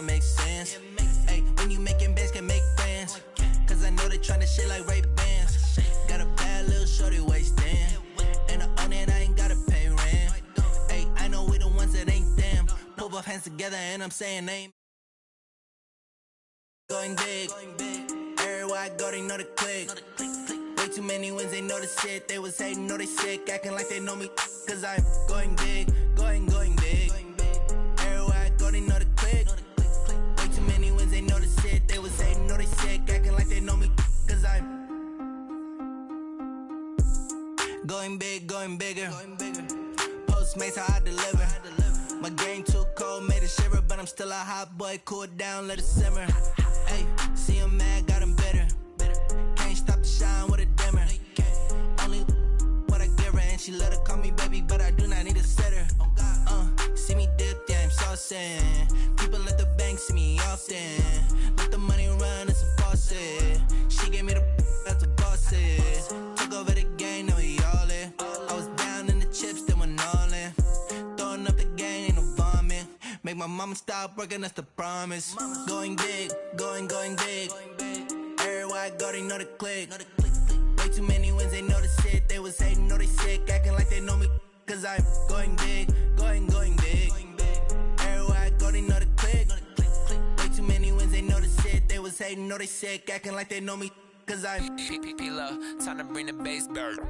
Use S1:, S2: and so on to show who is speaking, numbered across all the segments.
S1: all makes sense. Hey, when you making bands, can make friends. Cause I know they tryna shit like Ray-Bans. Got a bad little shorty wasting. And I own it, I ain't gotta pay rent. Hey, I know we the ones that ain't them. Put both hands together and I'm saying name. Going big. Everywhere I go, they know the click. Way too many wins, they know the shit. They was hating, know they sick, acting like they know me. Cause I'm going big, going big. Everywhere I go, they know the click. Way too many wins, they know the shit. They was hating, know they sick, acting like they know me. Cause I'm going big, going bigger. Postmates, how I deliver. My game too cold, made it shiver. But I'm still a hot boy, cool it down, let it simmer. Hey, see him mad, got him bitter. Can't stop the shine with a dimmer. Only what I give her, and she let her call me baby, but I do not need a sitter. See me dip, yeah, I'm saucing. People at the bank see me often. Let the money run, it's a faucet. She gave me the that's a boss it. Took over the game, now we all in. I was down in the chips, then went all in. Throwing up the game, ain't no vomit. Make my mama stop working, that's the promise. Going big, going big. Everywhere I go, they know the click. Way too many wins, they know the shit. They was hating, know they sick, acting like they know me. Cause I'm going big, going big. Everywhere I go, they know the click. Way too many wins, they know the shit. They was hating, know they sick, acting like they know me. Cause I'm P-P-P-Love, time to bring the bass bird.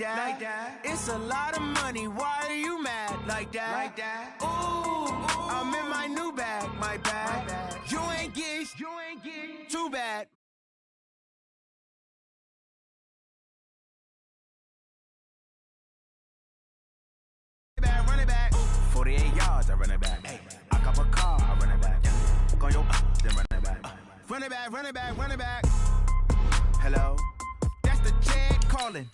S2: Like that. It's a lot of money. Why are you mad like that? Ooh, I'm in my new bag, my bag. You ain't getting too bad. Run it back. 48 yards, I run it back. Hey, I cop a car, I run it back. Go on your then run it back. Run it back, run it back, run it back. Hello? That's the jag calling.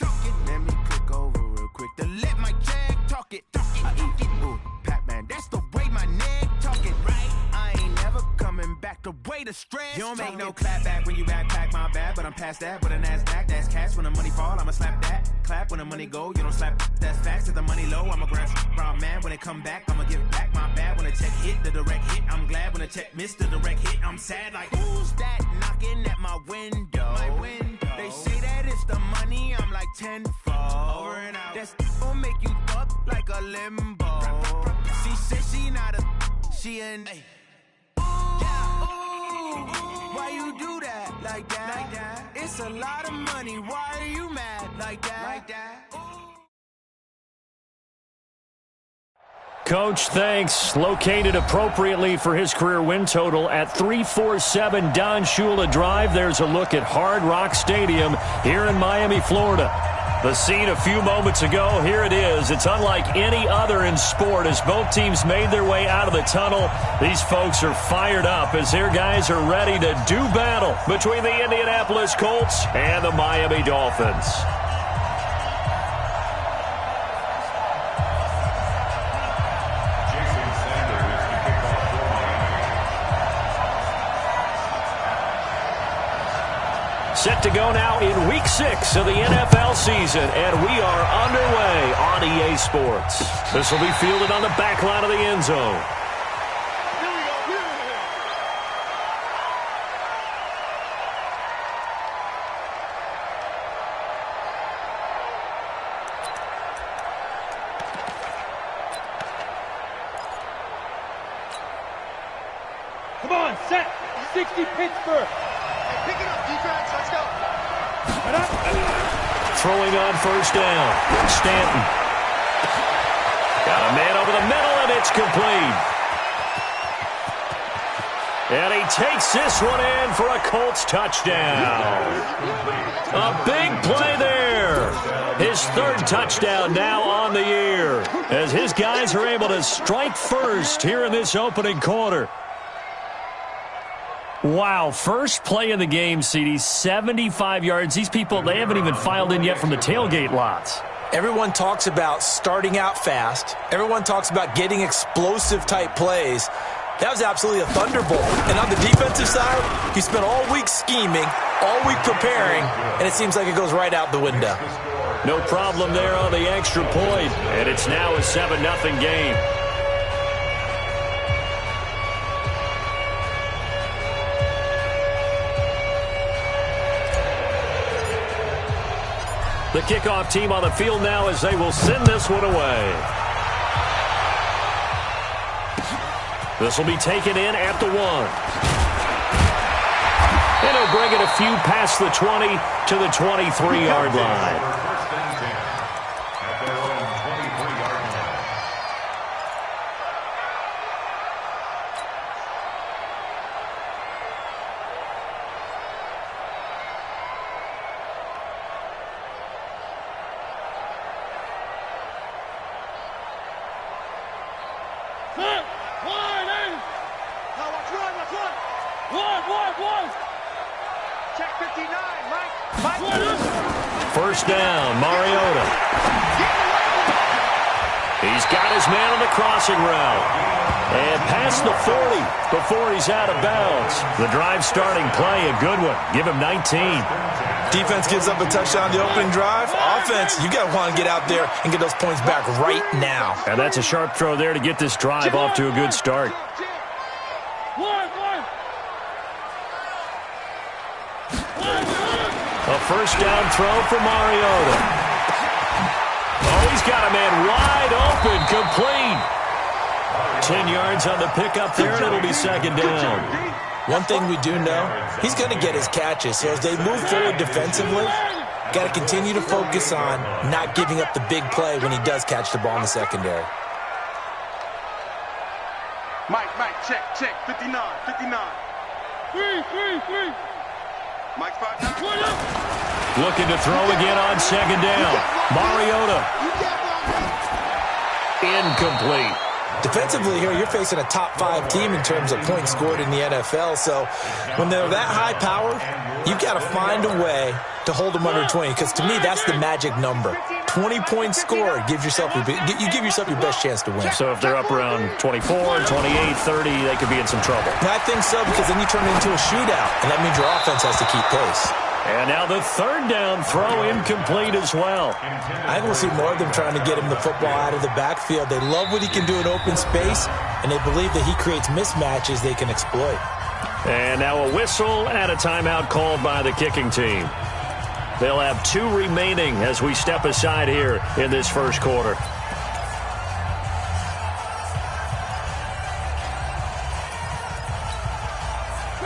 S2: Let me click over real quick to let my jag talk it. I eat it, ooh, Pac-Man. That's the way my neck talking, right? I ain't never coming back the way the stress. You don't make no clap back when you backpack my bad, but I'm past that. But a NASDAQ, that's cash. When the money fall, I'ma slap that. Clap when the money go, you don't slap. That's facts. If the money low, I'ma grab brown man. When it come back, I'ma give back my bad. When the check hit, the direct hit. I'm glad when the check missed the direct hit. I'm sad like, who's that knocking at my window? They say that it's the money, I'm like tenfold. Over and out. That's gon' make you up like a limbo. She said she not a, she an. Why you do that like that? It's a lot of money. Why are you mad like that?
S3: Coach, thanks. Located appropriately for his career win total at 347 Don Shula Drive. There's a look at Hard Rock Stadium here in Miami, Florida. The scene a few moments ago, here it is. It's unlike any other in sport as both teams made their way out of the tunnel. These folks are fired up as their guys are ready to do battle between the Indianapolis Colts and the Miami Dolphins. Set to go now in Week 6 of the NFL season, and we are underway on EA Sports. This will be fielded on the back line of the end zone.
S4: Come on, set 60 Pittsburgh.
S5: Pick it up, defense. Let's go.
S3: Throwing on first down, Stanton. Got a man over the middle, and it's complete. And he takes this one in for a Colts touchdown. A big play there. His third touchdown now on the year, as his guys are able to strike first here in this opening quarter. Wow, first play of the game, CD, 75 yards. These people, they haven't even filed in yet from the tailgate lots.
S6: Everyone talks about starting out fast. Everyone talks about getting explosive-type plays. That was absolutely a thunderbolt. And on the defensive side, he spent all week scheming, all week preparing, and it seems like it goes right out the window.
S3: No problem there on the extra point, and it's now a 7-0 game. The kickoff team on the field now as they will send this one away. This will be taken in at the 1. And he'll bring it a few past the 20 to the 23-yard line. First down, Mariota. He's got his man on the crossing route. And past the 40 before he's out of bounds. The drive starting play, a good one. Give him 19.
S6: Defense gives up a touchdown the opening drive. Offense, you got to want to get out there and get those points back right now.
S3: And that's a sharp throw there to get this drive off to a good start. A first down throw for Mariota. Oh, he's got a man wide open, complete. 10 yards on the pickup there, and it'll be second down.
S6: One thing we do know, he's going to get his catches. So as they move forward defensively, got to continue to focus on not giving up the big play when he does catch the ball in the secondary.
S5: Mike, check, 59. 3. Mike's 5.
S3: Looking to throw again on second down. Mariota. Incomplete.
S6: Defensively here, you're facing a top-5 team in terms of points scored in the NFL. So when they're that high power, you've got to find a way to hold them under 20. Because to me, that's the magic number. 20 points scored, you give yourself your best chance to win.
S3: So if they're up around 24, 28, 30, they could be in some trouble.
S6: I think so, because then you turn it into a shootout, and that means your offense has to keep pace.
S3: And now the third down throw incomplete as well.
S6: I think we'll see more of them trying to get him the football out of the backfield. They love what he can do in open space, and they believe that he creates mismatches they can exploit.
S3: And now a whistle and a timeout called by the kicking team. They'll have 2 remaining as we step aside here in this first quarter.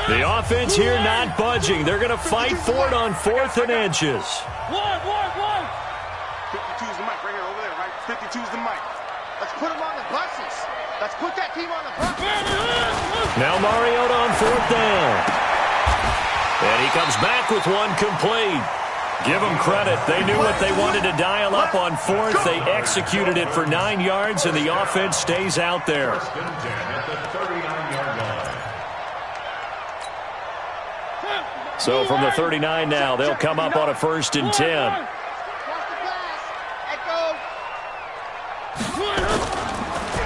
S3: The offense here not budging. They're going to fight for it on 4th and inches.
S5: 52's the mic. Bring it over there, right? 52's the mic. Let's put him on the buses. Let's put that team on the buses.
S3: Now Mariota on 4th down. And he comes back with one complete. Give them credit. They knew what they wanted to dial up on 4th. They executed it for 9 yards, and the offense stays out there. So from the 39 now, they'll come up on a 1st and 10.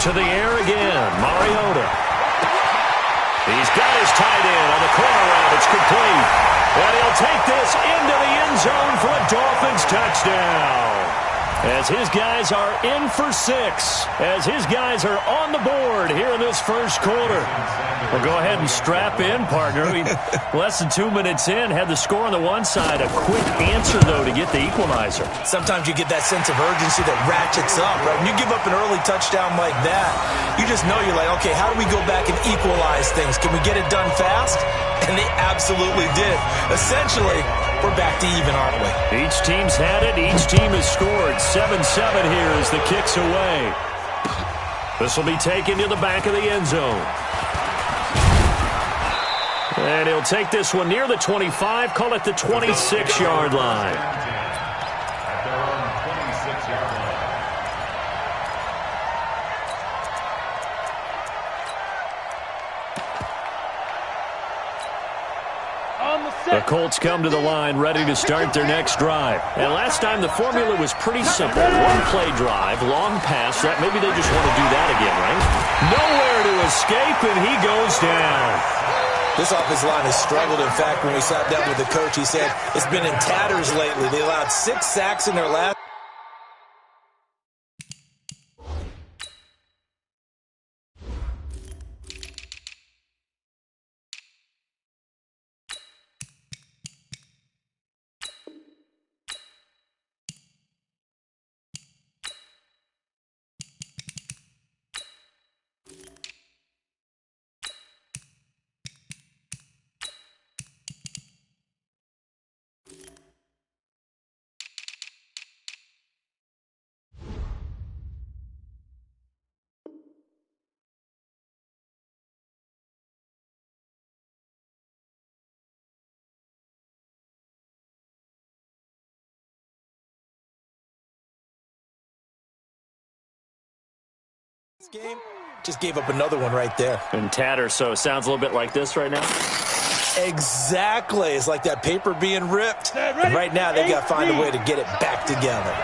S3: To the air again, Mariota. He's got his tight end on the corner route. It's complete. And he'll take this into the end zone for a Dolphins touchdown. As his guys are in for 6. As his guys are on the board here in this first quarter. Well, go ahead and strap in, partner. Less than 2 minutes in, had the score on the one side. A quick answer, though, to get the equalizer.
S6: Sometimes you get that sense of urgency that ratchets up, right? When you give up an early touchdown like that, you just know you're like, okay, how do we go back and equalize things? Can we get it done fast? And they absolutely did. Essentially, we're back to even, aren't we?
S3: Each team's had it. Each team has scored. 7-7 here as the kick's away. This will be taken to the back of the end zone. And he'll take this one near the 25, call it the 26-yard line. The Colts come to the line ready to start their next drive. And last time the formula was pretty simple. One play drive, long pass. That maybe they just want to do that again, right? Nowhere to escape, and he goes down.
S6: This offensive line has struggled. In fact, when we sat down with the coach, he said it's been in tatters lately. They allowed 6 sacks in their last. Game just gave up another one right there.
S3: And tatter, so it sounds a little bit like this right now.
S6: Exactly. It's like that paper being ripped. And right now, they got to find a way to get it back together.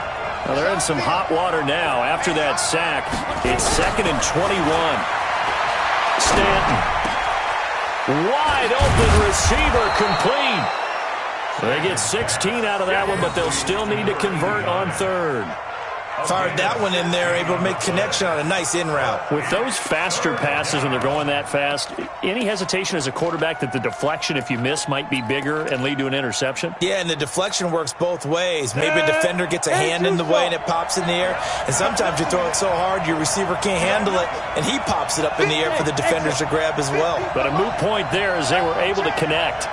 S3: Well, they're in some hot water now. After that sack, it's 2nd and 21. Stanton. Wide open receiver, complete. They get 16 out of that one, but they'll still need to convert on 3rd.
S6: Fired that one in there, able to make connection on a nice in route.
S3: With those faster passes when they're going that fast, any hesitation as a quarterback that the deflection, if you miss, might be bigger and lead to an interception?
S6: Yeah, and the deflection works both ways. Maybe a defender gets a hand in the way and it pops in the air. And sometimes you throw it so hard your receiver can't handle it, and he pops it up in the air for the defenders to grab as well.
S3: But a moot point there as they were able to connect.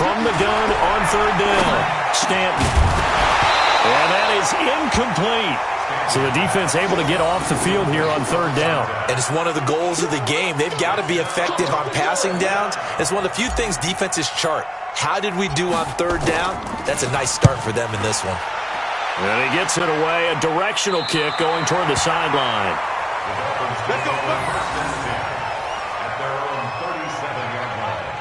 S3: From the gun on 3rd down, Stanton. And that is incomplete. So the defense able to get off the field here on 3rd down.
S6: And it's one of the goals of the game. They've got to be effective on passing downs. It's one of the few things defenses chart. How did we do on 3rd down? That's a nice start for them in this one.
S3: And he gets it away. A directional kick going toward the sideline.
S5: Let's go.
S7: At their own 37-yard line.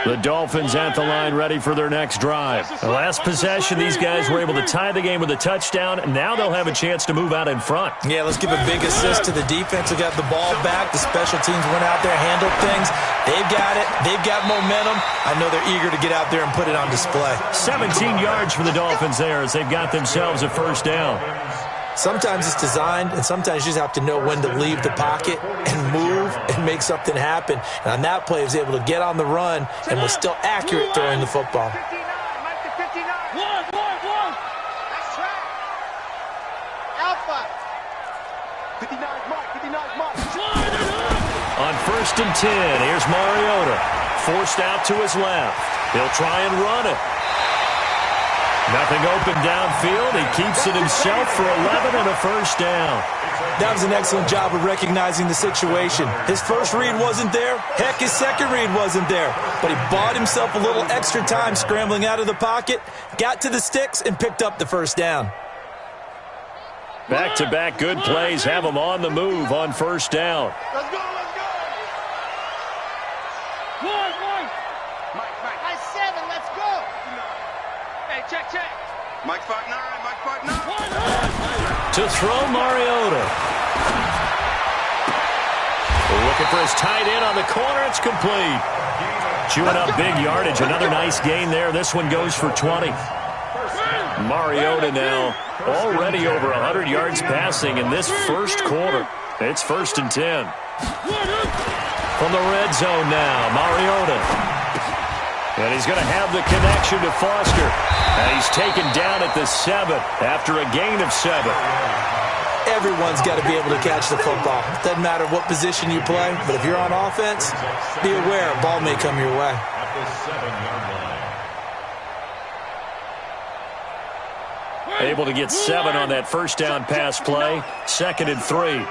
S3: The Dolphins at the line ready for their next drive. The last possession, these guys were able to tie the game with a touchdown, and now they'll have a chance to move out in front.
S6: Yeah, let's give a big assist to the defense who got the ball back. The special teams went out there, handled things. They've got it. They've got momentum. I know they're eager to get out there and put it on display.
S3: 17 yards for the Dolphins there as they've got themselves a 1st down.
S6: Sometimes it's designed, and sometimes you just have to know when to leave the pocket and move and make something happen. And on that play, he was able to get on the run and was still accurate throwing the football.
S5: 59, Mike to 59. Nice try. Alpha. 59, Mike.
S3: On 1st and 10, here's Mariota. Forced out to his left. He'll try and run it. Nothing open downfield. He keeps it himself for 11 and a 1st down.
S6: That was an excellent job of recognizing the situation. His first read wasn't there. Heck, his second read wasn't there. But he bought himself a little extra time scrambling out of the pocket, got to the sticks, and picked up the 1st down.
S3: Back-to-back good plays have him on the move on 1st down.
S5: Let's go. Mike. Nice 7, let's go. Hey, check. Mike 5'9".
S3: To throw Mariota. Looking for his tight end on the corner. It's complete. Chewing up big yardage. Another nice gain there. This one goes for 20. Mariota now already over 100 yards passing in this 1st quarter. It's 1st and 10. From the red zone now, Mariota. And he's going to have the connection to Foster. And he's taken down at the 7 after a gain of 7.
S6: Everyone's got to be able to catch the football. Doesn't matter what position you play, but if you're on offense, be aware a ball may come your way.
S7: At the 7-yard line.
S3: Able to get 7 on that first down pass play. 2nd and 3.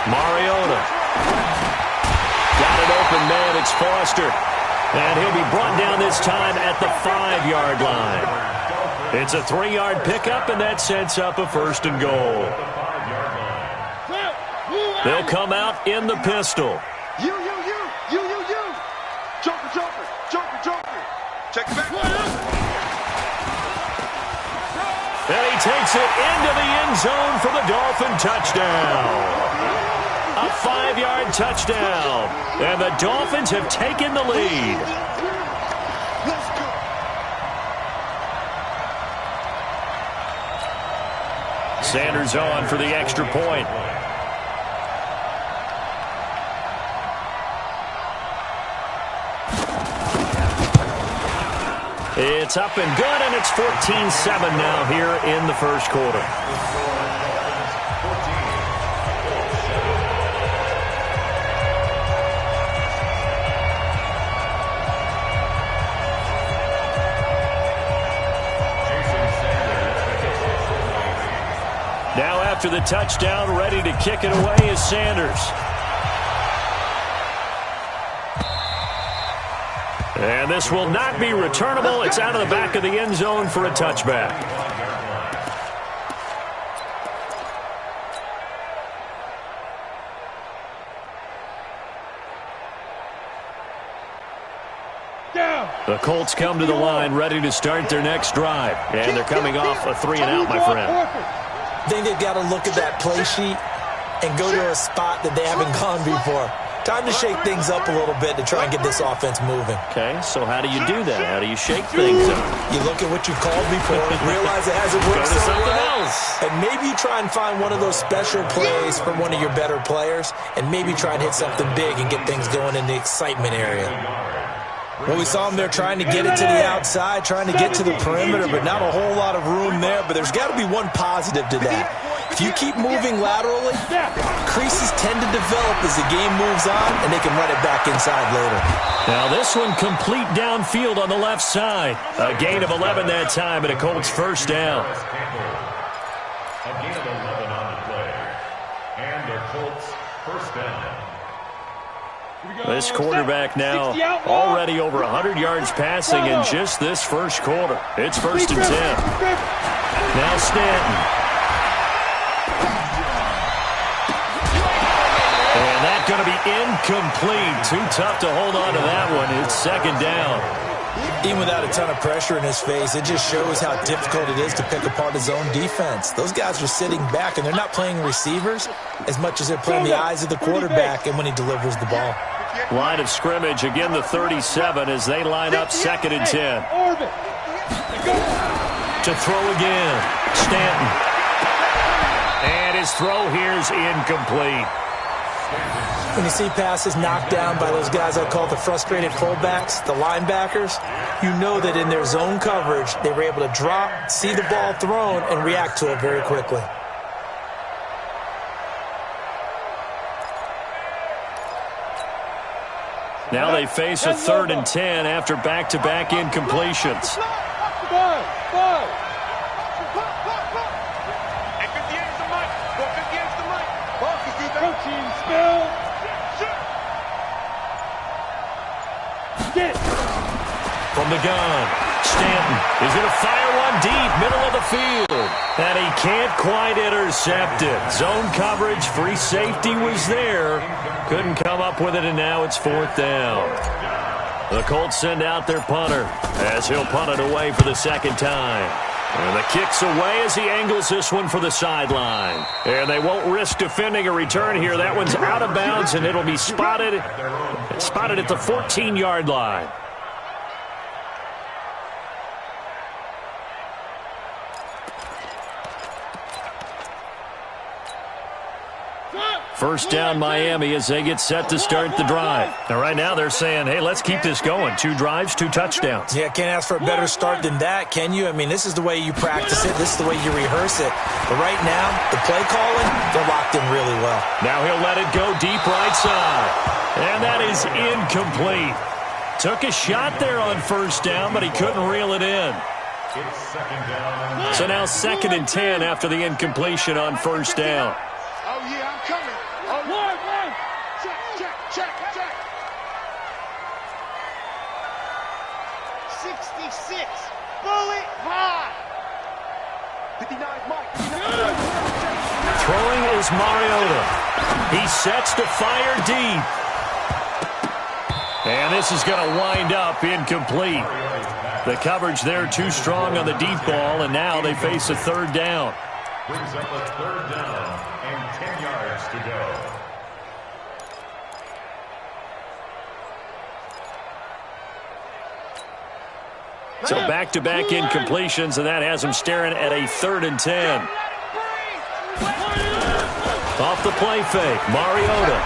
S3: Mariota. Got it open, man. It's Foster. And he'll be brought down this time at the 5-yard line. It's a 3-yard pickup, and that sets up a 1st and goal. They'll come out in the pistol.
S5: You. Joker. Check it back.
S3: And he takes it into the end zone for the Dolphin touchdown. A 5-yard touchdown. And the Dolphins have taken the lead.
S5: Let's go.
S3: Sanders on for the extra point. It's up and good, and it's 14-7 now here in the first quarter. Now after the touchdown, ready to kick it away is Sanders. And this will not be returnable. It's out of the back of the end zone for a touchback. The Colts come to the line ready to start their next drive. And they're coming off a 3-and-out, my friend.
S6: I think they've got to look at that play sheet and go to a spot that they haven't gone before. Time to shake things up a little bit to try and get this offense moving.
S3: Okay, so how do you do that? How do you shake things up?
S6: You look at what you called before, realize it hasn't worked so well, and maybe you try and find one of those special plays from one of your better players, and maybe try and hit something big and get things going in the excitement area. Well, we saw them there trying to get it to the outside, trying to get to the perimeter, but not a whole lot of room there. But there's got to be one positive to that. If you keep moving laterally, creases tend to develop as the game moves on, and they can run it back inside later.
S3: Now this one complete downfield on the left side. A gain of 11 that time, and a Colts first down.
S7: A gain of 11 on the play. And the Colts first down.
S3: This quarterback now already over 100 yards passing in just this first quarter. It's 1st and 10. Now Stanton. And that's going to be incomplete. Too tough to hold on to that one. It's 2nd down.
S6: Even without a ton of pressure in his face, it just shows how difficult it is to pick apart his own defense. Those guys are sitting back, and they're not playing receivers as much as they're playing the eyes of the quarterback and when he delivers the ball.
S3: Line of scrimmage, again the 37 as they line up 2nd and 10. To throw again, Stanton. And his throw here's incomplete.
S6: When you see passes knocked down by those guys I call the frustrated fullbacks, the linebackers, you know that in their zone coverage, they were able to drop, see the ball thrown, and react to it very quickly.
S3: Now they face a 3rd and 10 after back-to-back incompletions. From the gun, Stanton is going to fire one deep, middle of the field. And he can't quite intercept it. Zone coverage, free safety was there. Couldn't come up with it, and now it's 4th down. The Colts send out their punter as he'll punt it away for the 2nd time. And the kick's away as he angles this one for the sideline. And they won't risk defending a return here. That one's out of bounds, and it'll be spotted at the 14-yard line. First down Miami as they get set to start the drive. Now, right now they're saying, hey, let's keep this going. 2 drives, 2 touchdowns.
S6: Yeah, can't ask for a better start than that, can you? I mean, this is the way you practice it. This is the way you rehearse it. But right now, the play calling, they're locked in really well. Now
S3: he'll let it go deep right side. And that is incomplete. Took a shot there on first down, but he couldn't reel it in.
S7: It's second down.
S3: So now 2nd and 10 after the incompletion on first down.
S5: Oh, yeah, I'm coming. Oh, one. Check. 66. Bullet high. 59 Mike.
S3: Throwing is Mariota. He sets to fire deep. And this is going to wind up incomplete. The coverage there too strong on the deep ball, and now they face a 3rd down.
S7: Brings up a 3rd down and 10 yards to go.
S3: So back-to-back incompletions, and that has him staring at a 3rd and 10. Off the play fake, Mariota.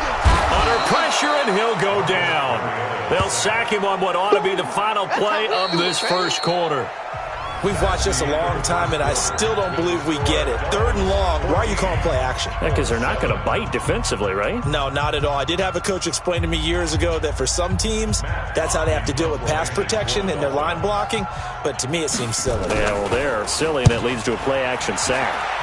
S3: Under pressure, and he'll go down. They'll sack him on what ought to be the final play of this first quarter.
S6: We've watched this a long time, and I still don't believe we get it. 3rd and long, why are you calling play action?
S3: Yeah, because they're not going to bite defensively, right?
S6: No, not at all. I did have a coach explain to me years ago that for some teams, that's how they have to deal with pass protection and their line blocking. But to me, it seems silly.
S3: Yeah, well, they're silly, and it leads to a play action sack.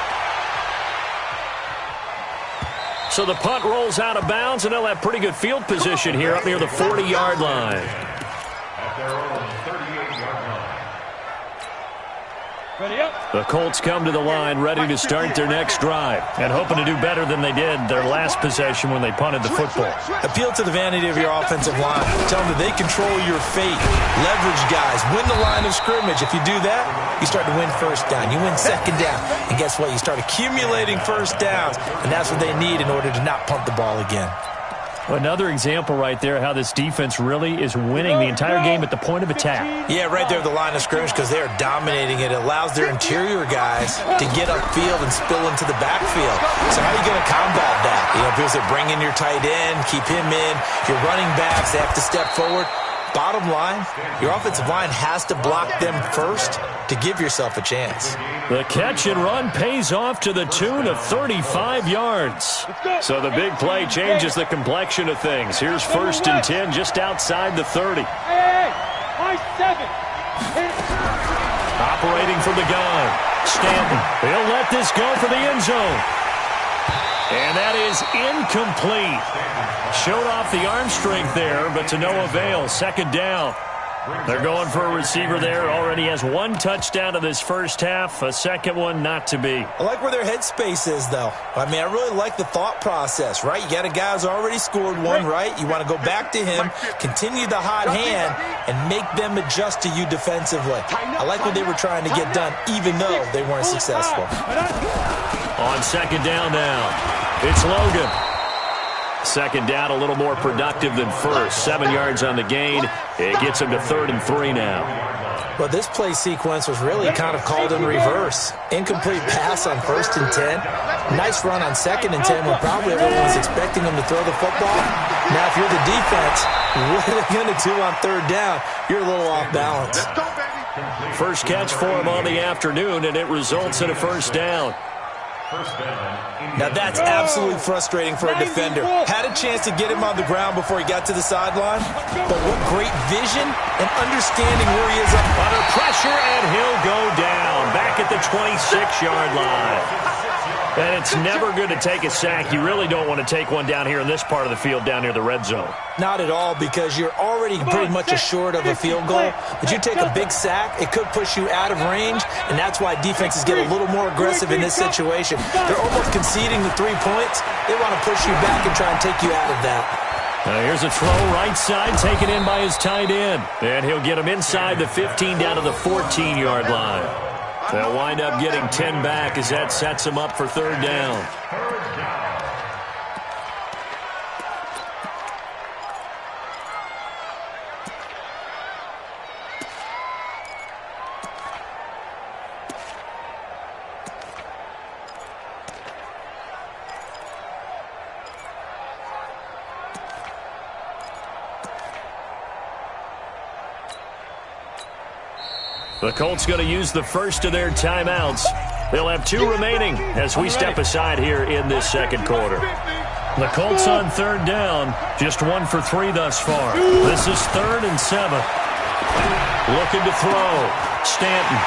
S3: So the punt rolls out of bounds, and they'll have pretty good field position here up near the 40-yard line.
S7: At their own 38-yard line.
S4: Ready up.
S3: The Colts come to the line ready to start their next drive and hoping to do better than they did their last possession when they punted the football.
S6: Appeal to the vanity of your offensive line. Tell them that they control your fate. Leverage guys. Win the line of scrimmage. If you do that, you start to win first down. You win second down. And guess what? You start accumulating first downs. And that's what they need in order to not punt the ball again.
S3: Another example right there how this defense really is winning the entire game at the point of attack.
S6: Yeah, right there at the line of scrimmage because they are dominating it. It allows their interior guys to get upfield and spill into the backfield. So how are you going to combat that? You know, because they bring in your tight end, keep him in. Your running backs, they have to step forward. Bottom line, your offensive line has to block them first to give yourself a chance.
S3: The catch and run pays off to the tune of 35 yards. So the big play changes the complexion of things. Here's 1st and 10 just outside the 30.
S4: Hey, my 7.
S3: Operating from the gun. Stanton. He'll let this go for the end zone. And that is incomplete. Showed off the arm strength there, but to no avail. 2nd down. They're going for a receiver there. Already has 1 touchdown in this first half. A 2nd one not to be.
S6: I like where their headspace is, though. I mean, I really like the thought process, right? You got a guy who's already scored 1, right? You want to go back to him, continue the hot hand, and make them adjust to you defensively. I like what they were trying to get done, even though they weren't successful.
S3: On 2nd down now, it's Logan. 2nd down, a little more productive than first. 7 yards on the gain. It gets him to 3rd and 3 now.
S6: Well, this play sequence was really kind of called in reverse. Incomplete pass on 1st and 10. Nice run on 2nd and 10 when probably everyone's expecting him to throw the football. Now, if you're the defense, what are they going to do on 3rd down? You're a little off balance.
S3: First catch for him on the afternoon, and it results in a 1st down.
S6: Now that's absolutely frustrating for a defender. Had a chance to get him on the ground before he got to the sideline, but what great vision and understanding where he is
S3: under pressure, and he'll go down back at the 26-yard line. And it's never good to take a sack. You really don't want to take one down here in this part of the field down near the red zone.
S6: Not at all, because you're already pretty much assured of a field goal. But you take a big sack, it could push you out of range, and that's why defenses get a little more aggressive in this situation. They're almost conceding the 3 points. They want to push you back and try and take you out of that.
S3: Here's a throw right side, taken in by his tight end. And he'll get him inside the 15 down to the 14-yard line. They'll wind up getting 10 back as that sets him up for 3rd down. The Colts going to use the first of their timeouts. They'll have 2 remaining as we step aside here in this second quarter. The Colts on third down, just 1 for 3 thus far. This is 3rd and 7. Looking to throw. Stanton.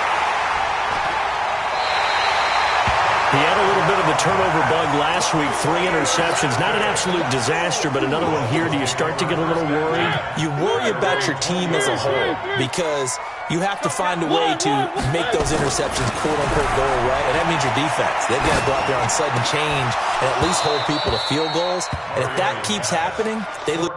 S3: He had a little bit of the turnover bug last week, 3 interceptions. Not an absolute disaster, but another one here. Do you start to get a little worried?
S6: You worry about your team as a whole because you have to find a way to make those interceptions, quote-unquote, go away, and that means your defense. They've got to go out there on sudden change and at least hold people to field goals. And if that keeps happening, they look...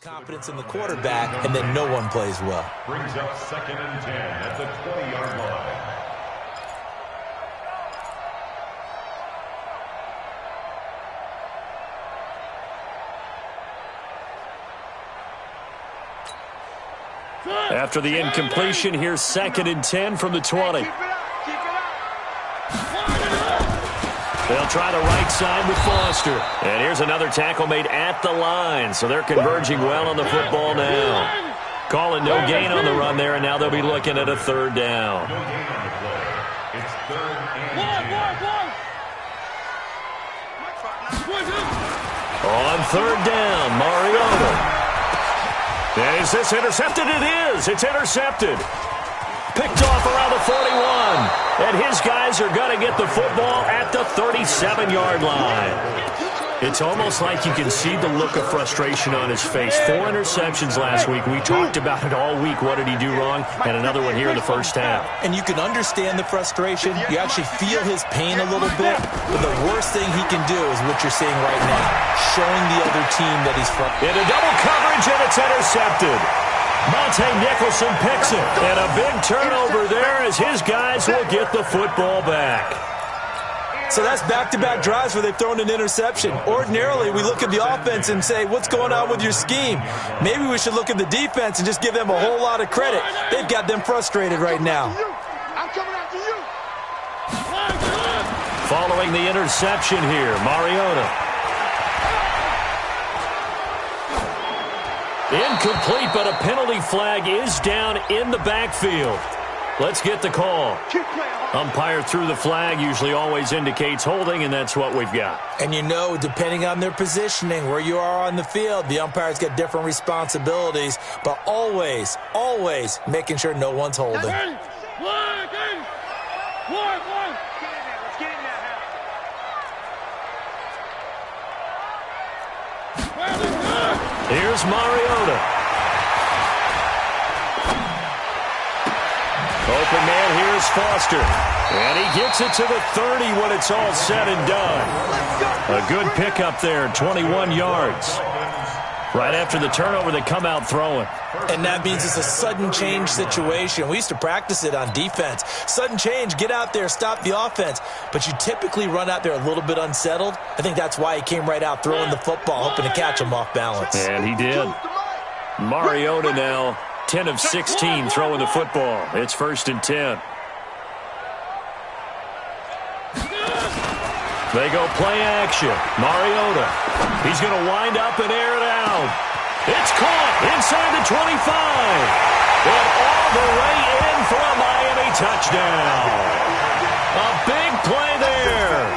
S6: confidence in the quarterback, and then no one plays well.
S7: Brings up 2nd and 10 at the 20-yard line.
S3: After the incompletion, here's 2nd and 10 from the 20. They'll try the right side with Foster. And here's another tackle made at the line, so they're converging well on the football now. Calling no gain on the run there, and now they'll be looking at a 3rd down.
S7: No gain on the play. It's 3rd and 10.
S3: On 3rd down, Mariota. And is this intercepted? It is. It's intercepted. Picked off around the 41. And his guys are going to get the football at the 37-yard line. It's almost like you can see the look of frustration on his face. 4 interceptions last week. We talked about it all week. What did he do wrong? And another one here in the first half.
S6: And you can understand the frustration. You actually feel his pain a little bit. But the worst thing he can do is what you're seeing right now, showing the other team that he's frustrated.
S3: Into double coverage, and it's intercepted. Monte Nicholson picks it. And a big turnover there as his guys will get the football back.
S6: So that's back-to-back drives where they've thrown an interception. Ordinarily, we look at the offense and say, what's going on with your scheme? Maybe we should look at the defense and just give them a whole lot of credit. They've got them frustrated right now.
S5: I'm coming after you.
S3: Following the interception here, Mariota. Incomplete, but a penalty flag is down in the backfield. Let's get the call. Umpire threw the flag, usually always indicates holding, and that's what we've got.
S6: And you know, depending on their positioning, where you are on the field, the umpire's got different responsibilities, but always, always making sure no one's holding.
S3: Here's Mariota. Open man, here is Foster. And he gets it to the 30 when it's all said and done. A good pickup there, 21 yards. Right after the turnover, they come out throwing.
S6: And that means it's a sudden change situation. We used to practice it on defense. Sudden change, get out there, stop the offense. But you typically run out there a little bit unsettled. I think that's why he came right out throwing the football, hoping to catch him off balance.
S3: And he did. Mariota now 10 of 16 throwing the football. It's 1st and 10. They go play action. Mariota. He's going to wind up and air it out. It's caught inside the 25. And all the way in for a Miami touchdown. A big play there.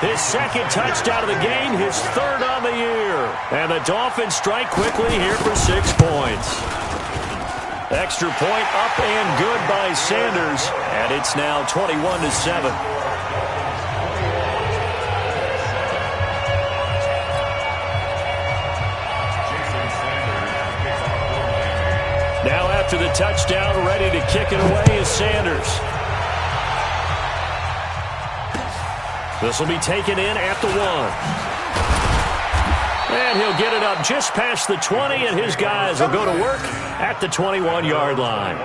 S3: His 2nd touchdown of the game, his 3rd on the year. And the Dolphins strike quickly here for 6 points. Extra point up and good by Sanders. And it's now 21-7. Now after the touchdown, ready to kick it away is Sanders. This will be taken in at the 1. And he'll get it up just past the 20, and his guys will go to work at the 21-yard line.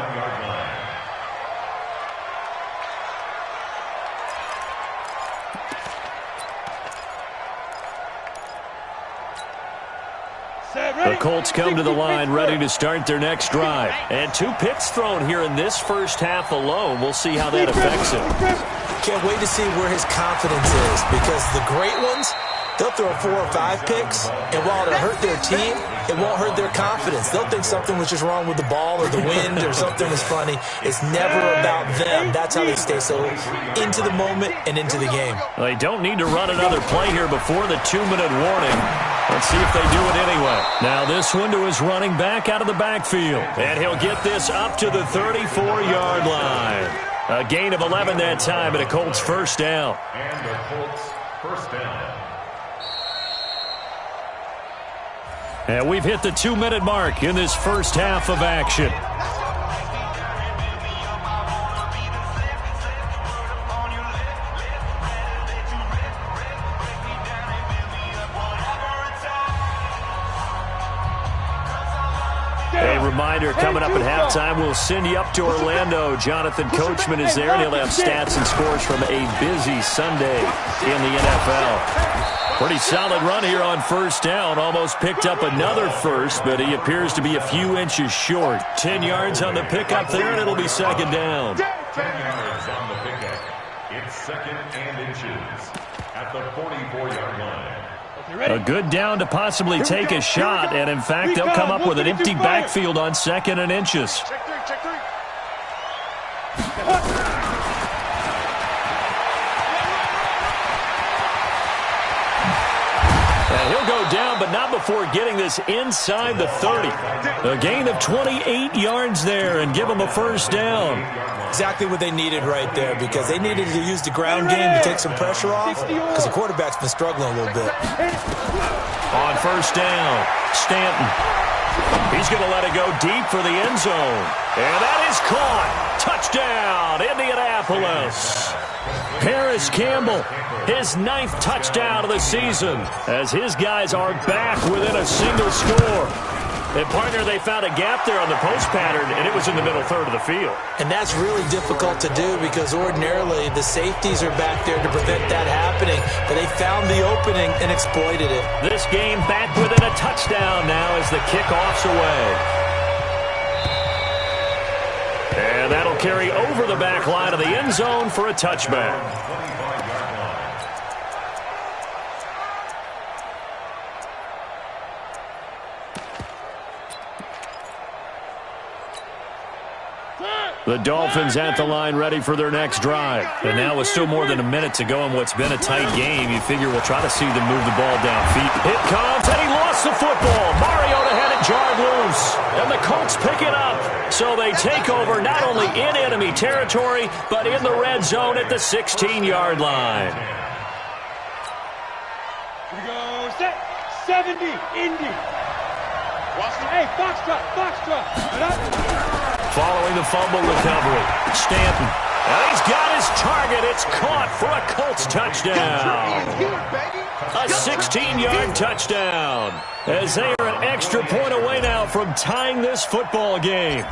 S3: The Colts come to the line ready to start their next drive. And 2 picks thrown here in this first half alone. We'll see how that affects him.
S6: Can't wait to see where his confidence is, because the great ones, they'll throw 4 or 5 picks, and while it'll hurt their team, it won't hurt their confidence. They'll think something was just wrong with the ball or the wind or something was funny. It's never about them. That's how they stay so into the moment and into the game.
S3: They don't need to run another play here before the 2-minute warning. Let's see if they do it anyway. Now this one to his running back out of the backfield. And he'll get this up to the 34-yard line. A gain of 11 that time and a Colts first down.
S7: And the Colts first down.
S3: And we've hit the 2-minute mark in this first half of action. A reminder, coming up at halftime, we'll send you up to Orlando. Jonathan Coachman is there, and he'll have stats and scores from a busy Sunday in the NFL. Pretty solid run here on first down. Almost picked up another first, but he appears to be a few inches short. 10 yards on the pickup there, and it'll be second down.
S7: 10 yards on the pickup. It's second and inches at the 44-yard line.
S3: A good down to possibly take a shot, and in fact, they'll come up with an empty backfield on second and inches.
S5: Check 3, check 3.
S3: And he'll go down, but not before getting this inside the 30. A gain of 28 yards there and give them a first down.
S6: Exactly what they needed right there, because they needed to use the ground game to take some pressure off, because the quarterback's been struggling a little bit.
S3: On first down, Stanton. He's going to let it go deep for the end zone. And that is caught. Touchdown, Indianapolis. Paris Campbell, his 9th touchdown of the season, as his guys are back within a single score. And, partner, they found a gap there on the post pattern, and it was in the middle third of the field.
S6: And that's really difficult to do, because ordinarily the safeties are back there to prevent that happening. But they found the opening and exploited it.
S3: This game back within a touchdown now as the kickoff's away. And that'll carry over the back line of the end zone for a touchback. The Dolphins at the line ready for their next drive. And now with still more than a minute to go in what's been a tight game, you figure we'll try to see them move the ball downfield. It comes, and he lost the football. Mariota had it jarred loose, and the Colts pick it up. So they take over not only in enemy territory, but in the red zone at the 16-yard line.
S4: Here we go, set, 70, Indy. Hey, Foxtrot, Foxtrot.
S3: Following the fumble recovery, Stanton. And he's got his target. It's caught for a Colts touchdown. A 16-yard touchdown. As they are an extra point away now from tying this football game.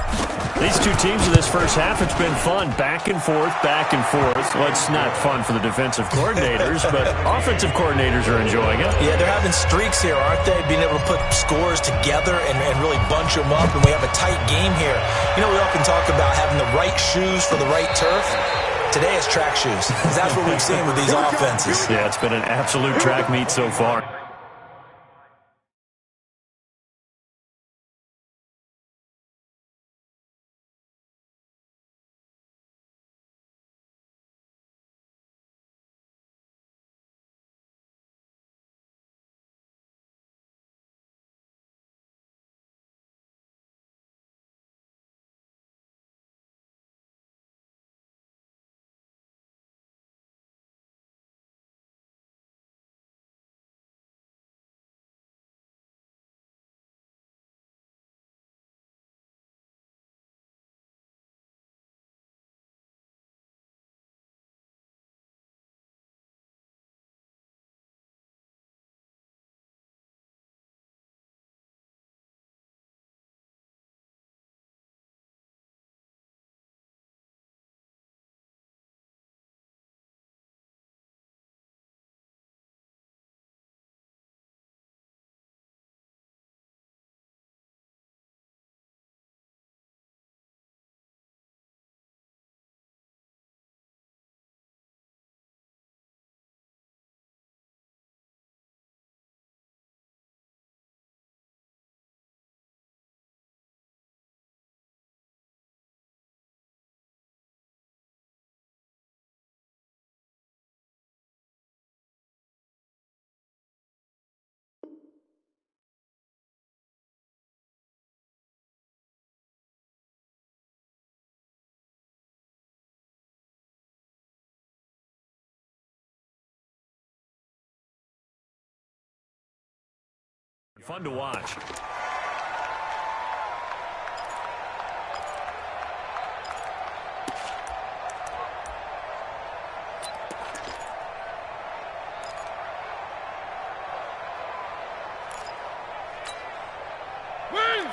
S3: These two teams in this first half, it's been fun. Back and forth, back and forth. Well, it's not fun for the defensive coordinators, but offensive coordinators are enjoying it.
S6: Yeah, they're having streaks here, aren't they? Being able to put scores together and really bunch them up, and we have a tight game here. You know, we often talk about having the right shoes for the right turf. Today it's track shoes, because that's what we've seen with these offenses.
S3: Yeah, it's been an absolute track meet so far. fun to watch.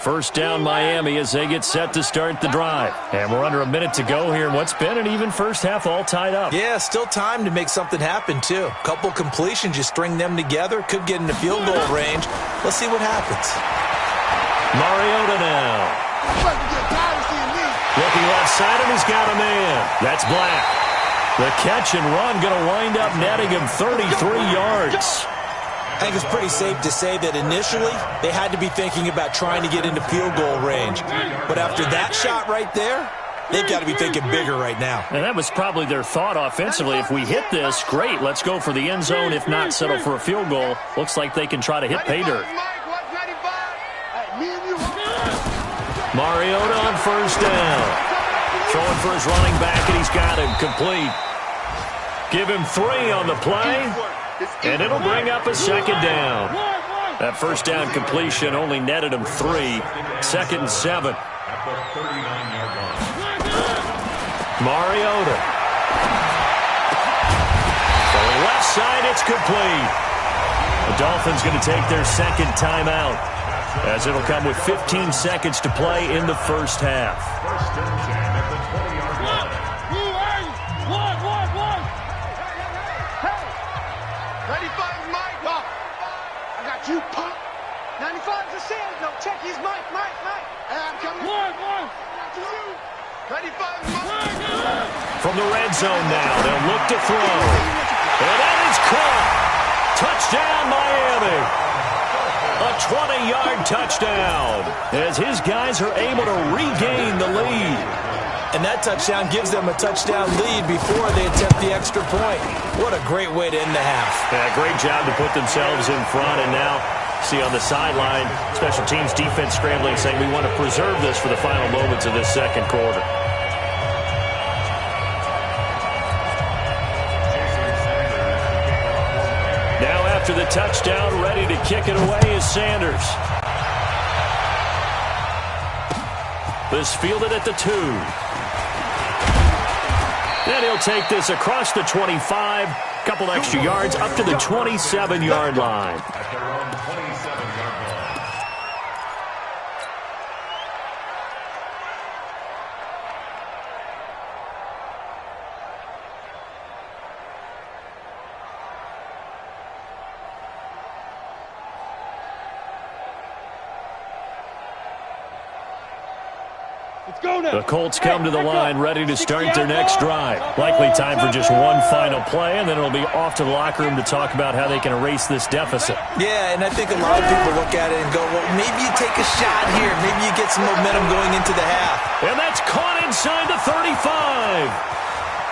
S3: First down Miami as they get set to start the drive. And we're under a minute to go here in what's been an even first half, all tied up.
S6: Yeah, still time to make something happen, too. Couple completions, you string them together, could get into field goal range. Let's see what happens.
S3: Mariota now. Looking left side, and he's got a man. That's Black. The catch and run going to wind up netting him 33 yards.
S6: I think it's pretty safe to say that initially they had to be thinking about trying to get into field goal range. But after that shot right there, they've got to be thinking bigger right now.
S3: And that was probably their thought offensively. If we hit this, great, let's go for the end zone. If not, settle for a field goal. Looks like they can try to hit pay dirt. Mariota on first down. Throwing for his running back, and he's got him complete. Give him 3 on the play. And it'll bring up a second down. That first down completion only netted him 3. 2nd and 7. Mariota. Going left side, it's complete. The Dolphins going to take their second timeout, as it'll come with 15 seconds to play in the first half.
S5: You punk. 95's a sand. No, check his Mike. Hey, I'm coming. 95's Mike.
S3: From the red zone now, they'll look to throw. And that is caught. Touchdown, Miami. A 20-yard touchdown, as his guys are able to regain the lead.
S6: And that touchdown gives them a touchdown lead before they attempt the extra point. What a great way to end the half.
S3: Yeah, great job to put themselves in front. And now, see on the sideline, special teams defense scrambling, saying we want to preserve this for the final moments of this second quarter. Now after the touchdown, ready to kick it away is Sanders. This fielded at the 2. Then he'll take this across the 25, couple extra yards up to the 27-yard line. The Colts come to the line ready to start their next drive. Likely time for just one final play, and then it'll be off to the locker room to talk about how they can erase this deficit.
S6: Yeah, and I think a lot of people look at it and go, well, maybe you take a shot here. Maybe you get some momentum going into the half.
S3: And that's caught inside the 35.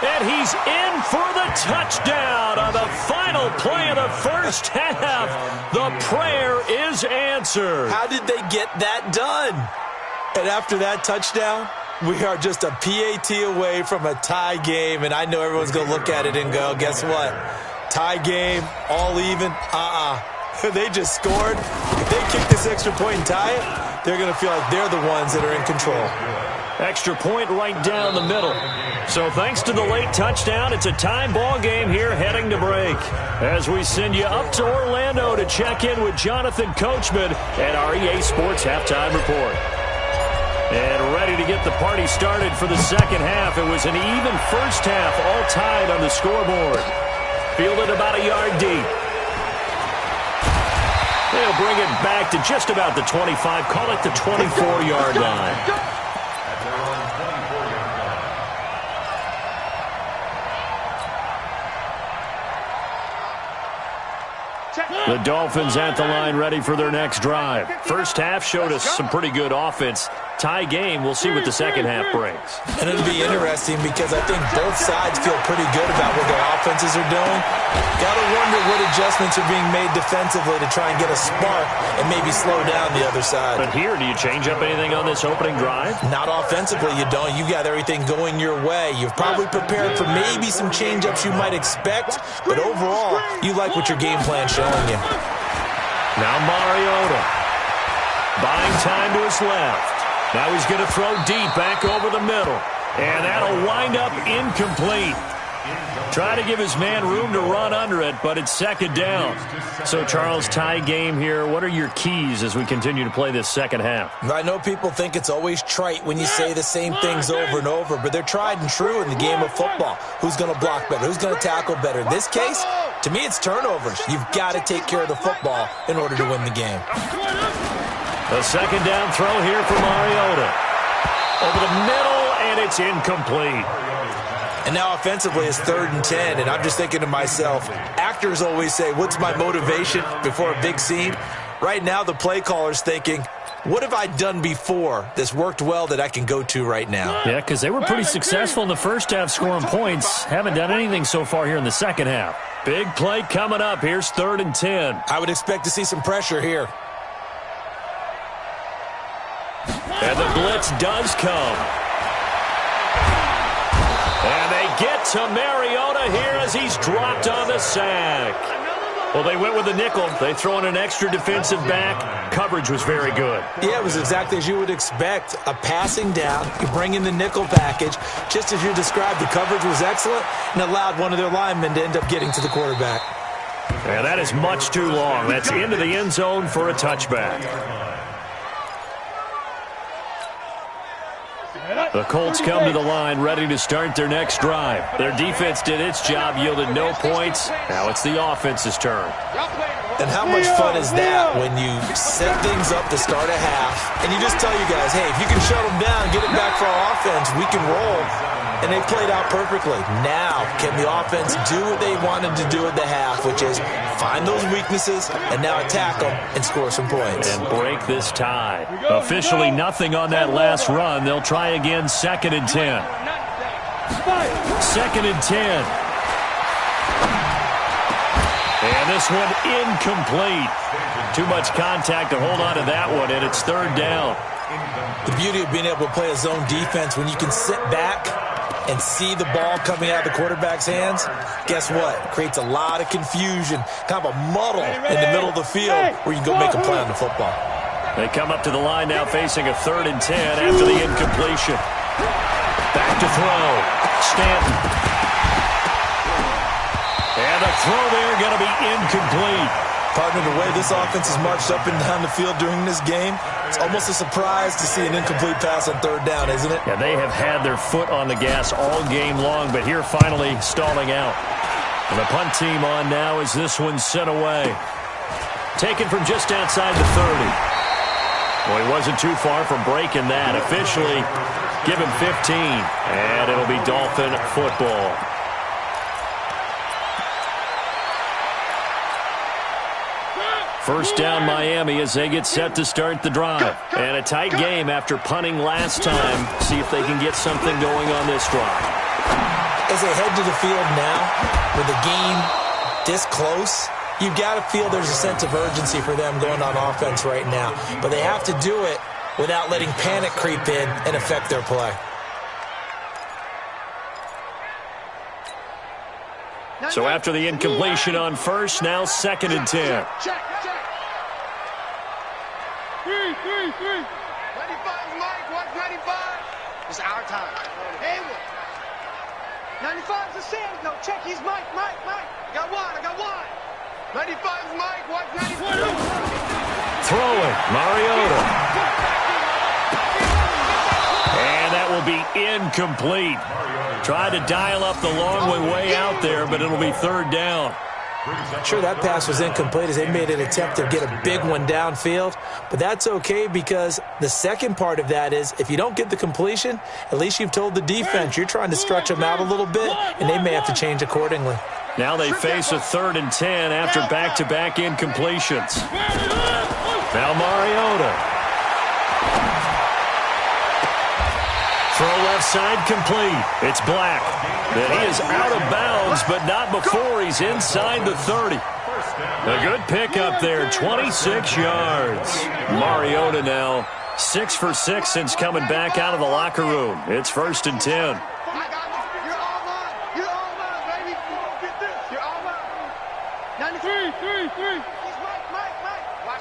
S3: And he's in for the touchdown on the final play of the first half. The prayer is answered.
S6: How did they get that done? And after that touchdown, we are just a PAT away from a tie game, and I know everyone's going to look at it and go, guess what? Tie game, all even, They just scored. If they kick this extra point and tie it, they're going to feel like they're the ones that are in control.
S3: Extra point right down the middle. So thanks to the late touchdown, it's a tie ball game here heading to break. As we send you up to Orlando to check in with Jonathan Coachman at our EA Sports Halftime Report. And ready to get the party started for the second half. It was an even first half, all tied on the scoreboard. Fielded about a yard deep. They'll bring it back to just about the 25, call it the 24-yard line. The Dolphins at the line ready for their next drive. First half showed us some pretty good offense. Tie game, we'll see what the second half brings.
S6: And it'll be interesting because I think both sides feel pretty good about what their offenses are doing. Got to wonder what adjustments are being made defensively to try and get a spark and maybe slow down the other side.
S3: But here, do you change up anything on this opening drive?
S6: Not offensively, you don't. You got everything going your way. You've probably prepared for maybe some change-ups you might expect, but overall, you like what your game plan's showing you.
S3: Now Mariota. Buying time to his left. Now he's going to throw deep back over the middle. And that'll wind up incomplete. Try to give his man room to run under it, but it's second down. So, Charles, tie game here. What are your keys as we continue to play this second half?
S6: I know people think it's always trite when you say the same things over and over, but they're tried and true in the game of football. Who's going to block better? Who's going to tackle better? In this case, to me, it's turnovers. You've got to take care of the football in order to win the game.
S3: A second down throw here for Mariota. Over the middle, and it's incomplete.
S6: And now offensively it's 3rd and 10, and I'm just thinking to myself, actors always say, what's my motivation before a big scene? Right now the play caller's thinking, what have I done before that's worked well that I can go to right now?
S3: Yeah, because they were pretty successful in the first half scoring points. Haven't done anything so far here in the second half. Big play coming up. Here's 3rd and 10.
S6: I would expect to see some pressure here.
S3: And the blitz does come. And they get to Mariota here as he's dropped on the sack. Well, they went with a nickel. They throw in an extra defensive back. Coverage was very good.
S6: Yeah, it was exactly as you would expect. A passing down. You bring in the nickel package. Just as you described, the coverage was excellent and allowed one of their linemen to end up getting to the quarterback.
S3: And that is much too long. That's into the end zone for a touchback. The Colts come to the line ready to start their next drive. Their defense did its job, yielded no points. Now it's the offense's turn.
S6: And how much fun is that when you set things up to start a half and you just tell you guys, hey, if you can shut them down, get it back for our offense, we can roll. And they played out perfectly. Now, can the offense do what they wanted to do at the half, which is find those weaknesses and now attack them and score some points.
S3: And break this tie. Officially nothing on that last run. They'll try again, 2nd and 10. 2nd and 10. And this one incomplete. Too much contact to hold on to that one, and it's 3rd down.
S6: The beauty of being able to play a zone defense, when you can sit back and see the ball coming out of the quarterback's hands, guess what? It creates a lot of confusion, kind of a muddle in the middle of the field where you can go make a play on the football.
S3: They come up to the line now facing a 3rd and 10 after the incompletion. Back to throw. Stanton. And the throw there going to be incomplete.
S6: Partner, the way this offense has marched up and down the field during this game, it's almost a surprise to see an incomplete pass on 3rd down, isn't it?
S3: Yeah, they have had their foot on the gas all game long, but here finally stalling out. And the punt team on now as this one's sent away. Taken from just outside the 30. Well, he wasn't too far from breaking that. Officially, give him 15, and it'll be Dolphin football. First down Miami as they get set to start the drive. And a tight game after punting last time. See if they can get something going on this drive.
S6: As they head to the field now, with the game this close, you've got to feel there's a sense of urgency for them going on offense right now. But they have to do it without letting panic creep in and affect their play.
S3: So after the incompletion on first, now 2nd and 10.
S5: Check. 95, Mike. Watch 95. It's our time. Haywood. 95's the sand. No, check. He's Mike. I got one. 95's Mike. Watch 95.
S3: Throwing. Mariota. And that will be incomplete. Tried to dial up the long way out there, but it'll be 3rd down.
S6: Sure, that pass was incomplete as they made an attempt to get a big one downfield, but that's okay because the second part of that is if you don't get the completion, at least you've told the defense you're trying to stretch them out a little bit, and they may have to change accordingly.
S3: Now they face a 3rd and 10 after back-to-back incompletions. Now Mariota. Throw left side complete. It's Black. And he is out of bounds, but not before he's inside the 30. A good pickup there, 26 yards. Mariota now 6 for 6 since coming back out of the locker room. It's 1st and 10.
S5: You're all mine. You're all mine, baby. You won't get this. You're all mine. 93. He's Mike.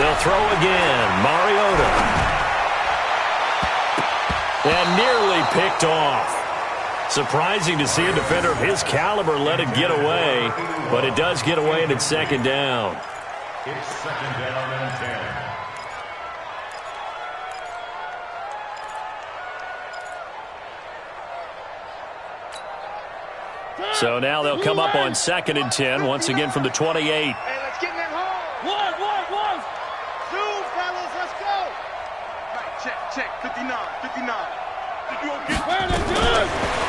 S3: He'll throw again. Mariota. And nearly picked off. Surprising to see a defender of his caliber let it get away, but it does get away and it's second down.
S7: It's second down and 10.
S3: So now they'll come up on 2nd and 10, once again from the 28.
S5: Hey, let's get in that hole. One. Zoom, fellas, let's go. Right, check. 59.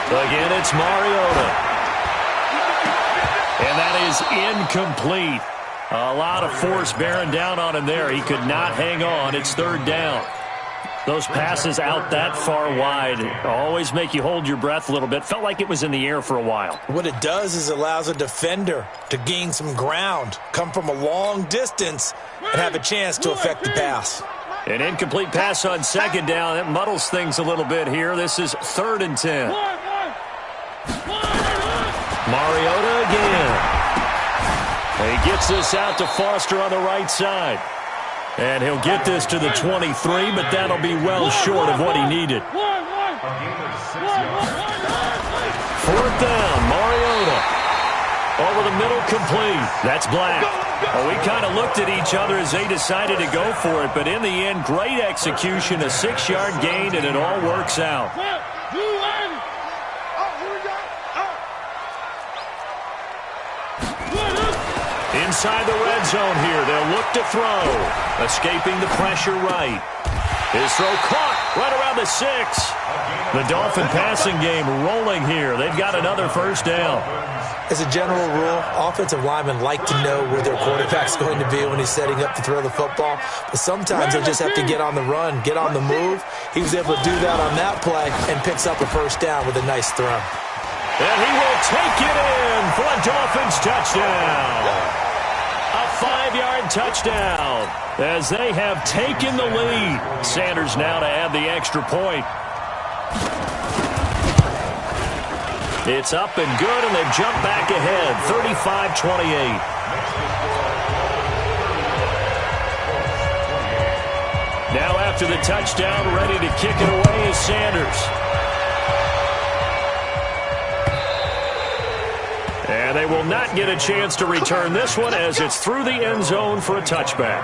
S3: Again, it's Mariota. And that is incomplete. A lot of force bearing down on him there. He could not hang on. It's 3rd down. Those passes out that far wide always make you hold your breath a little bit. Felt like it was in the air for a while.
S6: What it does is allows a defender to gain some ground, come from a long distance, and have a chance to affect the pass.
S3: An incomplete pass on 2nd down. That muddles things a little bit here. This is 3rd and 10. Mariota again. And he gets this out to Foster on the right side. And he'll get this to the 23, but that'll be well short of what he needed. 4th down, Mariota. Over the middle, complete. That's Black. Well, we kind of looked at each other as they decided to go for it, but in the end, great execution, a 6-yard gain, and it all works out. Inside the red zone here, they'll look to throw. Escaping the pressure right. His throw caught right around the 6. The Dolphin passing game rolling here. They've got another 1st down.
S6: As a general rule, offensive linemen like to know where their quarterback's going to be when he's setting up to throw the football. But sometimes they just have to get on the run, get on the move. He was able to do that on that play and picks up a 1st down with a nice throw.
S3: And he will take it in for a Dolphins touchdown. A 5-yard touchdown as they have taken the lead. Sanders now to add the extra point. It's up and good, and they've jumped back ahead, 35-28. Now after the touchdown, ready to kick it away is Sanders. And they will not get a chance to return this one as it's through the end zone for a touchback.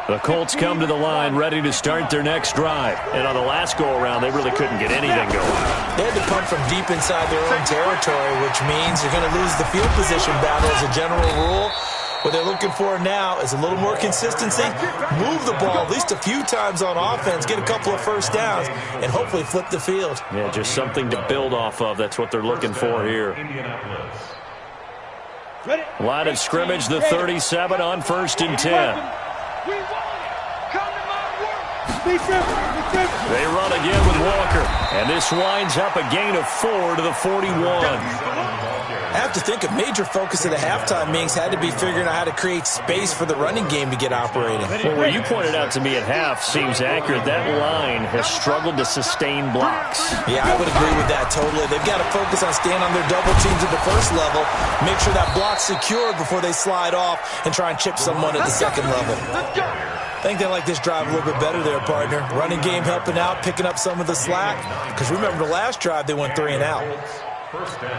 S3: The Colts come to the line ready to start their next drive. And on the last go-around, they really couldn't get anything going.
S6: They had to punt from deep inside their own territory, which means you're going to lose the field position battle as a general rule. What they're looking for now is a little more consistency, move the ball at least a few times on offense, get a couple of 1st downs, and hopefully flip the field.
S3: Yeah, just something to build off of. That's what they're looking for here. Line of scrimmage, the 37 on 1st and 10. They run again with Walker, and this winds up a gain of 4 to the 41.
S6: I have to think a major focus of the halftime meetings had to be figuring out how to create space for the running game to get operating.
S3: Well, what you pointed out to me at half seems accurate. That line has struggled to sustain blocks.
S6: Yeah, I would agree with that totally. They've got to focus on staying on their double teams at the 1st level, make sure that block's secured before they slide off and try and chip someone at the 2nd level. I think they like this drive a little bit better there, partner. Running game helping out, picking up some of the slack. Because remember, the last drive, they went 3 and out.
S7: 1st down.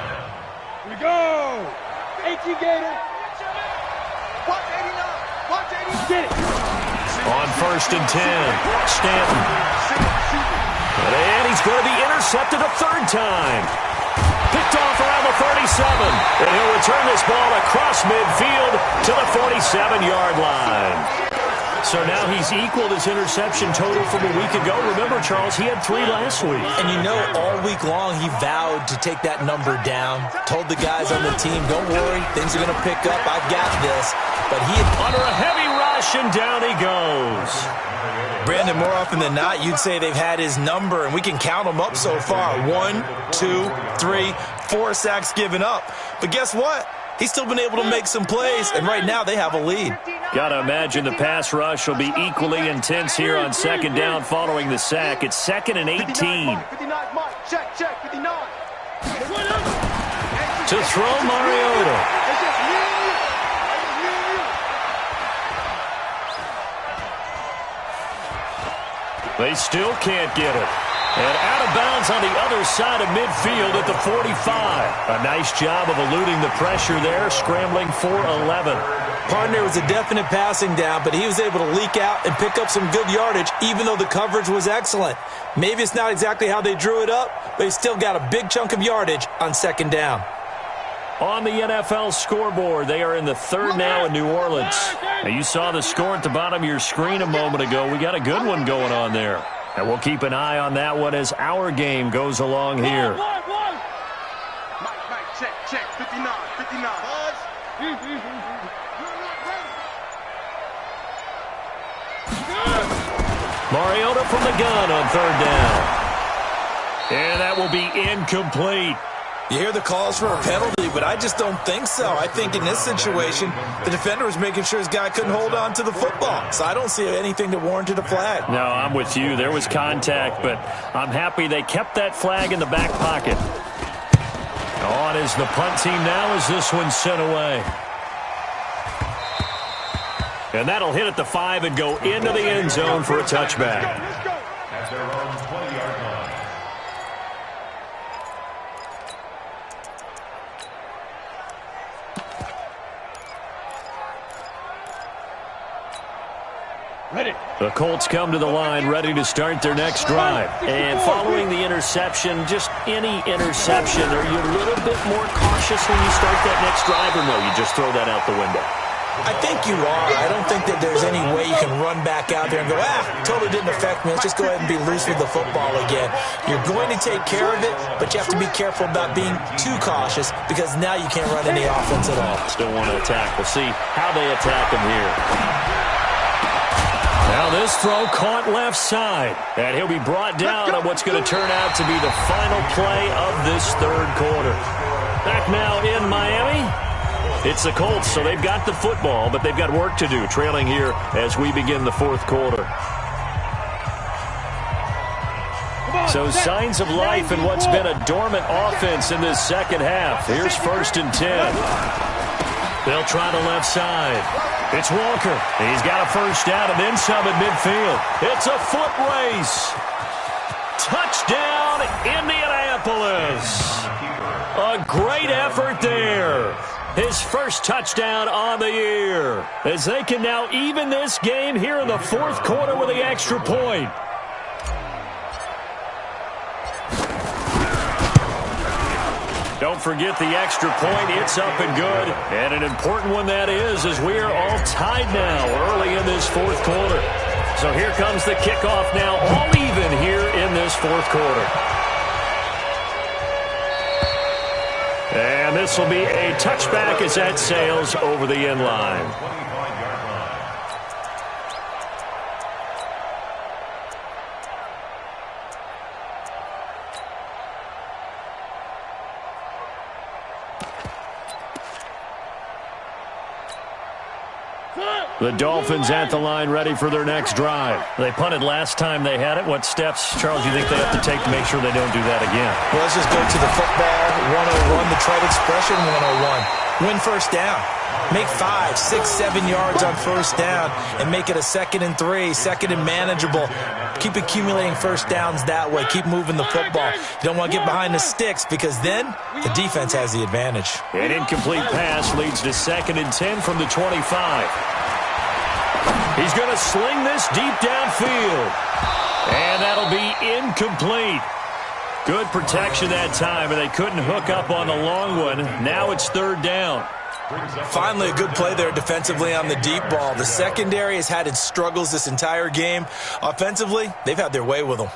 S4: Here we go. 18 Gator.
S5: Watch 89. Watch 89.
S4: Get it.
S3: On 1st and 10, Stanton. And he's going to be intercepted a 3rd time. Picked off around the 37. And he'll return this ball across midfield to the 47-yard line. So now he's equaled his interception total from a week ago. Remember, Charles, he had 3 last week.
S6: And you know, all week long, he vowed to take that number down. Told the guys on the team, don't worry, things are going to pick up. I've got this. But he had...
S3: Under a heavy rush, and down he goes.
S6: Brandon, more often than not, you'd say they've had his number, and we can count them up so far. 1, 2, 3, 4 sacks given up. But guess what? He's still been able to make some plays, and right now they have a lead.
S3: Got to imagine the pass rush will be equally intense here on 2nd down following the sack. It's 2nd and 18.
S5: 59 Mike. Check, 59.
S3: To throw Mariota. They still can't get it. And out of bounds on the other side of midfield at the 45. A nice job of eluding the pressure there, scrambling for 11.
S6: Partner was a definite passing down, but he was able to leak out and pick up some good yardage, even though the coverage was excellent. Maybe it's not exactly how they drew it up, but he still got a big chunk of yardage on second down.
S3: On the NFL scoreboard, they are in the third now in New Orleans. Now, you saw the score at the bottom of your screen a moment ago. We got a good one going on there. And we'll keep an eye on that one as our game goes along here.
S5: Mike, check, 59.
S3: Mariota from the gun on third down. And that will be incomplete.
S6: You hear the calls for a penalty, but I just don't think so. I think in this situation, the defender was making sure his guy couldn't hold on to the football. So I don't see anything that warranted a flag.
S3: No, I'm with you. There was contact, but I'm happy they kept that flag in the back pocket. On is the punt team now as this one's sent away. And that'll hit at the 5 and go into the end zone for a touchback.
S7: At their own 20-yard line.
S4: Ready.
S3: The Colts come to the line ready to start their next drive. And following the interception, just any interception, are you a little bit more cautious when you start that next drive, or no, you just throw that out the window?
S6: I think you are. I don't think that there's any way you can run back out there and go, totally didn't affect me. Let's just go ahead and be loose with the football again. You're going to take care of it, but you have to be careful about being too cautious because now you can't run any offense at all.
S3: Still want to attack. We'll see how they attack him here. Now this throw caught left side. And he'll be brought down on what's going to turn out to be the final play of this third quarter. Back now in Miami. It's the Colts, so they've got the football, but they've got work to do, trailing here as we begin the fourth quarter. So signs of life in what's been a dormant offense in this second half. Here's 1st and 10. They'll try the left side. It's Walker. He's got a first down and then some at midfield. It's a foot race. Touchdown, Indianapolis. A great effort there. His first touchdown on the year, as they can now even this game here in the fourth quarter with the extra point. Don't forget the extra point. It's up and good. And an important one that is, as we are all tied now early in this fourth quarter. So here comes the kickoff now, all even here in this fourth quarter. And this will be a touchback as that sails over the end line. The Dolphins at the line ready for their next drive. They punted last time they had it. What steps, Charles, do you think they have to take to make sure they don't do that again?
S6: Well, let's just go to the football 101, the trite expression 101. Win first down. Make 5, 6, 7 yards on first down and make it a 2nd and 3, 2nd and manageable. Keep accumulating first downs that way. Keep moving the football. You don't want to get behind the sticks because then the defense has the advantage.
S3: An incomplete pass leads to 2nd and 10 from the 25. He's going to sling this deep downfield. And that'll be incomplete. Good protection that time, and they couldn't hook up on the long one. Now it's 3rd down.
S6: Finally, a good play there defensively on the deep ball. The secondary has had its struggles this entire game. Offensively, they've had their way with them.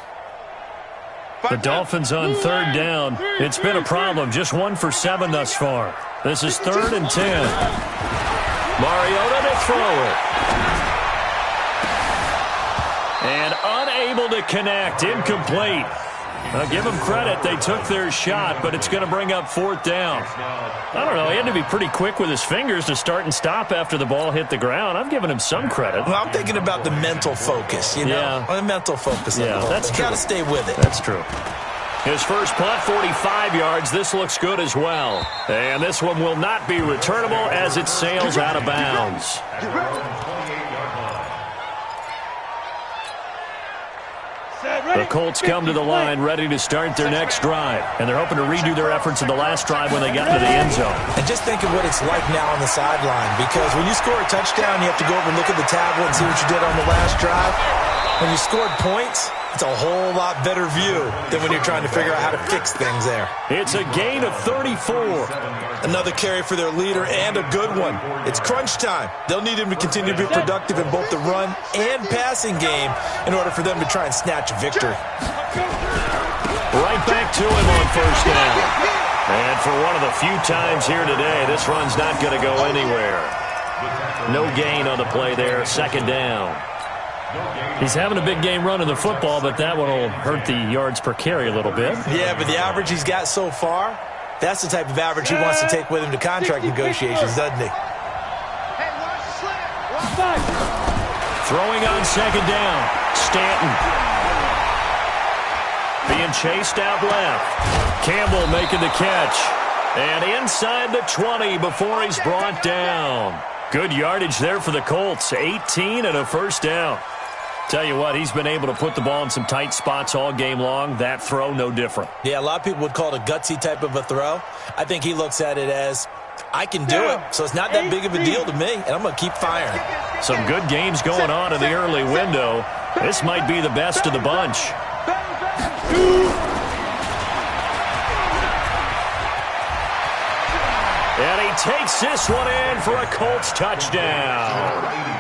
S3: The Dolphins on 3rd down. It's been a problem. Just 1 for 7 thus far. This is 3rd and 10. Mariota to throw it. And unable to connect. Incomplete. I'll give them credit. They took their shot, but it's going to bring up 4th down. I don't know. He had to be pretty quick with his fingers to start and stop after the ball hit the ground. I'm giving him some credit.
S6: Well, I'm thinking about the mental focus, you know.
S3: Yeah.
S6: The mental focus.
S3: Yeah, that's true.
S6: Got to stay with it.
S3: That's true. His first punt, 45 yards. This looks good as well. And this one will not be returnable as it sails out of bounds. The Colts come to the line ready to start their next drive. And they're hoping to redo their efforts in the last drive when they got into the end zone.
S6: And just think of what it's like now on the sideline. Because when you score a touchdown, you have to go over and look at the tablet and see what you did on the last drive. When you scored points, it's a whole lot better view than when you're trying to figure out how to fix things there.
S3: It's a gain of 34.
S6: Another carry for their leader and a good one. It's crunch time. They'll need him to continue to be productive in both the run and passing game in order for them to try and snatch a victory.
S3: Right back to him on first down. And for one of the few times here today, this run's not going to go anywhere. No gain on the play there, second down.
S8: He's having a big game running the football, but that one will hurt the yards per carry a little bit.
S6: Yeah, but the average he's got so far, that's the type of average he wants to take with him to contract negotiations, doesn't he?
S3: Throwing on second down, Stanton. Being chased out left. Campbell making the catch. And inside the 20 before he's brought down. Good yardage there for the Colts. 18 and a first down. Tell you what, he's been able to put the ball in some tight spots all game long. That throw, no different.
S6: Yeah, a lot of people would call it a gutsy type of a throw. I think he looks at it as, I can do it, so it's not that big of a deal to me, and I'm going to keep firing.
S3: Some good games going on in the early window. This might be the best of the bunch. And he takes this one in for a Colts touchdown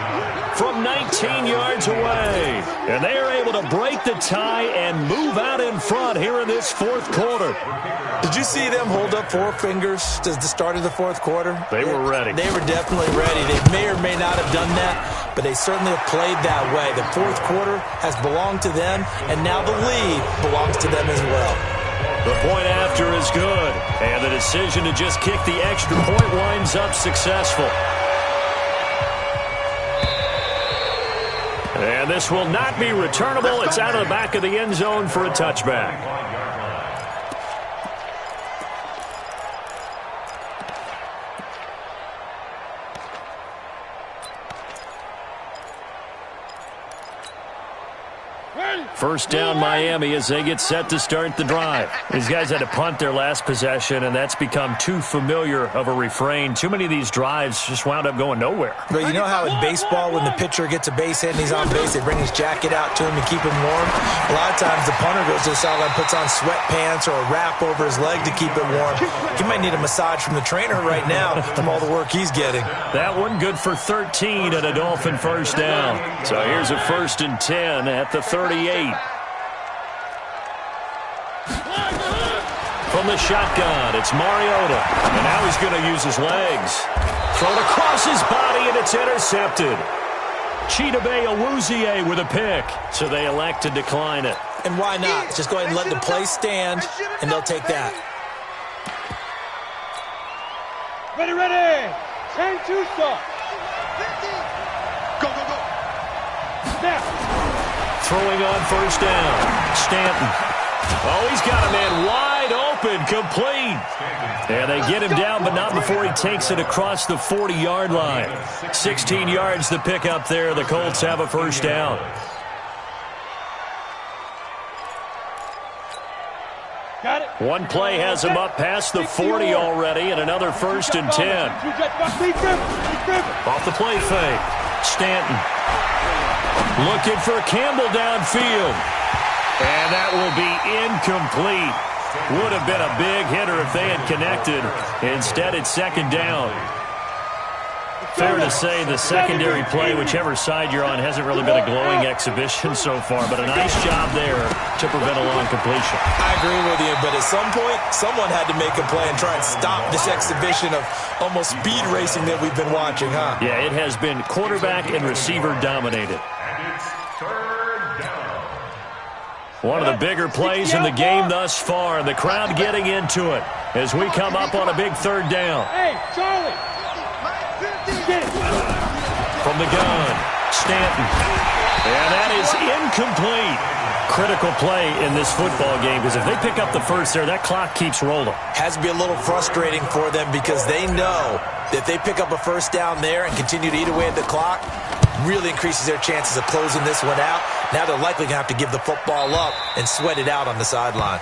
S3: from 19 yards away. And they are able to break the tie and move out in front here in this fourth quarter.
S6: Did you see them hold up four fingers at the start of the fourth quarter?
S3: They were ready.
S6: They were definitely ready. They may or may not have done that, but they certainly have played that way. The fourth quarter has belonged to them, and now the lead belongs to them as well.
S3: The point after is good, and the decision to just kick the extra point winds up successful. And this will not be returnable. It's out of the back of the end zone for a touchback. First down Miami as they get set to start the drive. These guys had to punt their last possession, and that's become too familiar of a refrain. Too many of these drives just wound up going nowhere.
S6: But you know how in baseball, when the pitcher gets a base hit and he's on base, they bring his jacket out to him to keep him warm? A lot of times the punter goes to the sideline, puts on sweatpants or a wrap over his leg to keep it warm. He might need a massage from the trainer right now from all the work he's getting.
S3: That one good for 13 and a Dolphin first down. So here's a 1st and 10 at the 38. From the shotgun, it's Mariota. And now he's going to use his legs. Thrown across his body, and it's intercepted. Chidobe Awuzie with a pick. So they elect to decline it.
S6: And why not? Just go ahead and let the play stand, and they'll take that.
S4: Ready, ready. 10-2 start.
S5: Go, go, go.
S4: Snap.
S3: Throwing on first down, Stanton. Oh, he's got a man wide open, complete. And they get him down, but not before he takes it across the 40-yard line. 16 yards to pick up there. The Colts have a first down.
S4: Got it.
S3: One play has him up past the 40 already, and another 1st and 10. Off the play fake, Stanton. Looking for Campbell downfield. And that will be incomplete. Would have been a big hitter if they had connected. Instead, it's second down. Fair to say the secondary play, whichever side you're on, hasn't really been a glowing exhibition so far, but a nice job there to prevent a long completion.
S6: I agree with you, but at some point, someone had to make a play and try and stop this exhibition of almost speed racing that we've been watching, huh?
S3: Yeah, it has been quarterback and receiver dominated. One of the bigger plays in the game thus far. The crowd getting into it as we come up on a big third down.
S4: Hey, Charlie.
S3: From the gun, Stanton. And that is incomplete. Critical play in this football game because if they pick up the first there, that clock keeps rolling.
S6: Has to be a little frustrating for them because they know that if they pick up a first down there and continue to eat away at the clock, really increases their chances of closing this one out. Now they're likely going to have to give the football up and sweat it out on the sideline.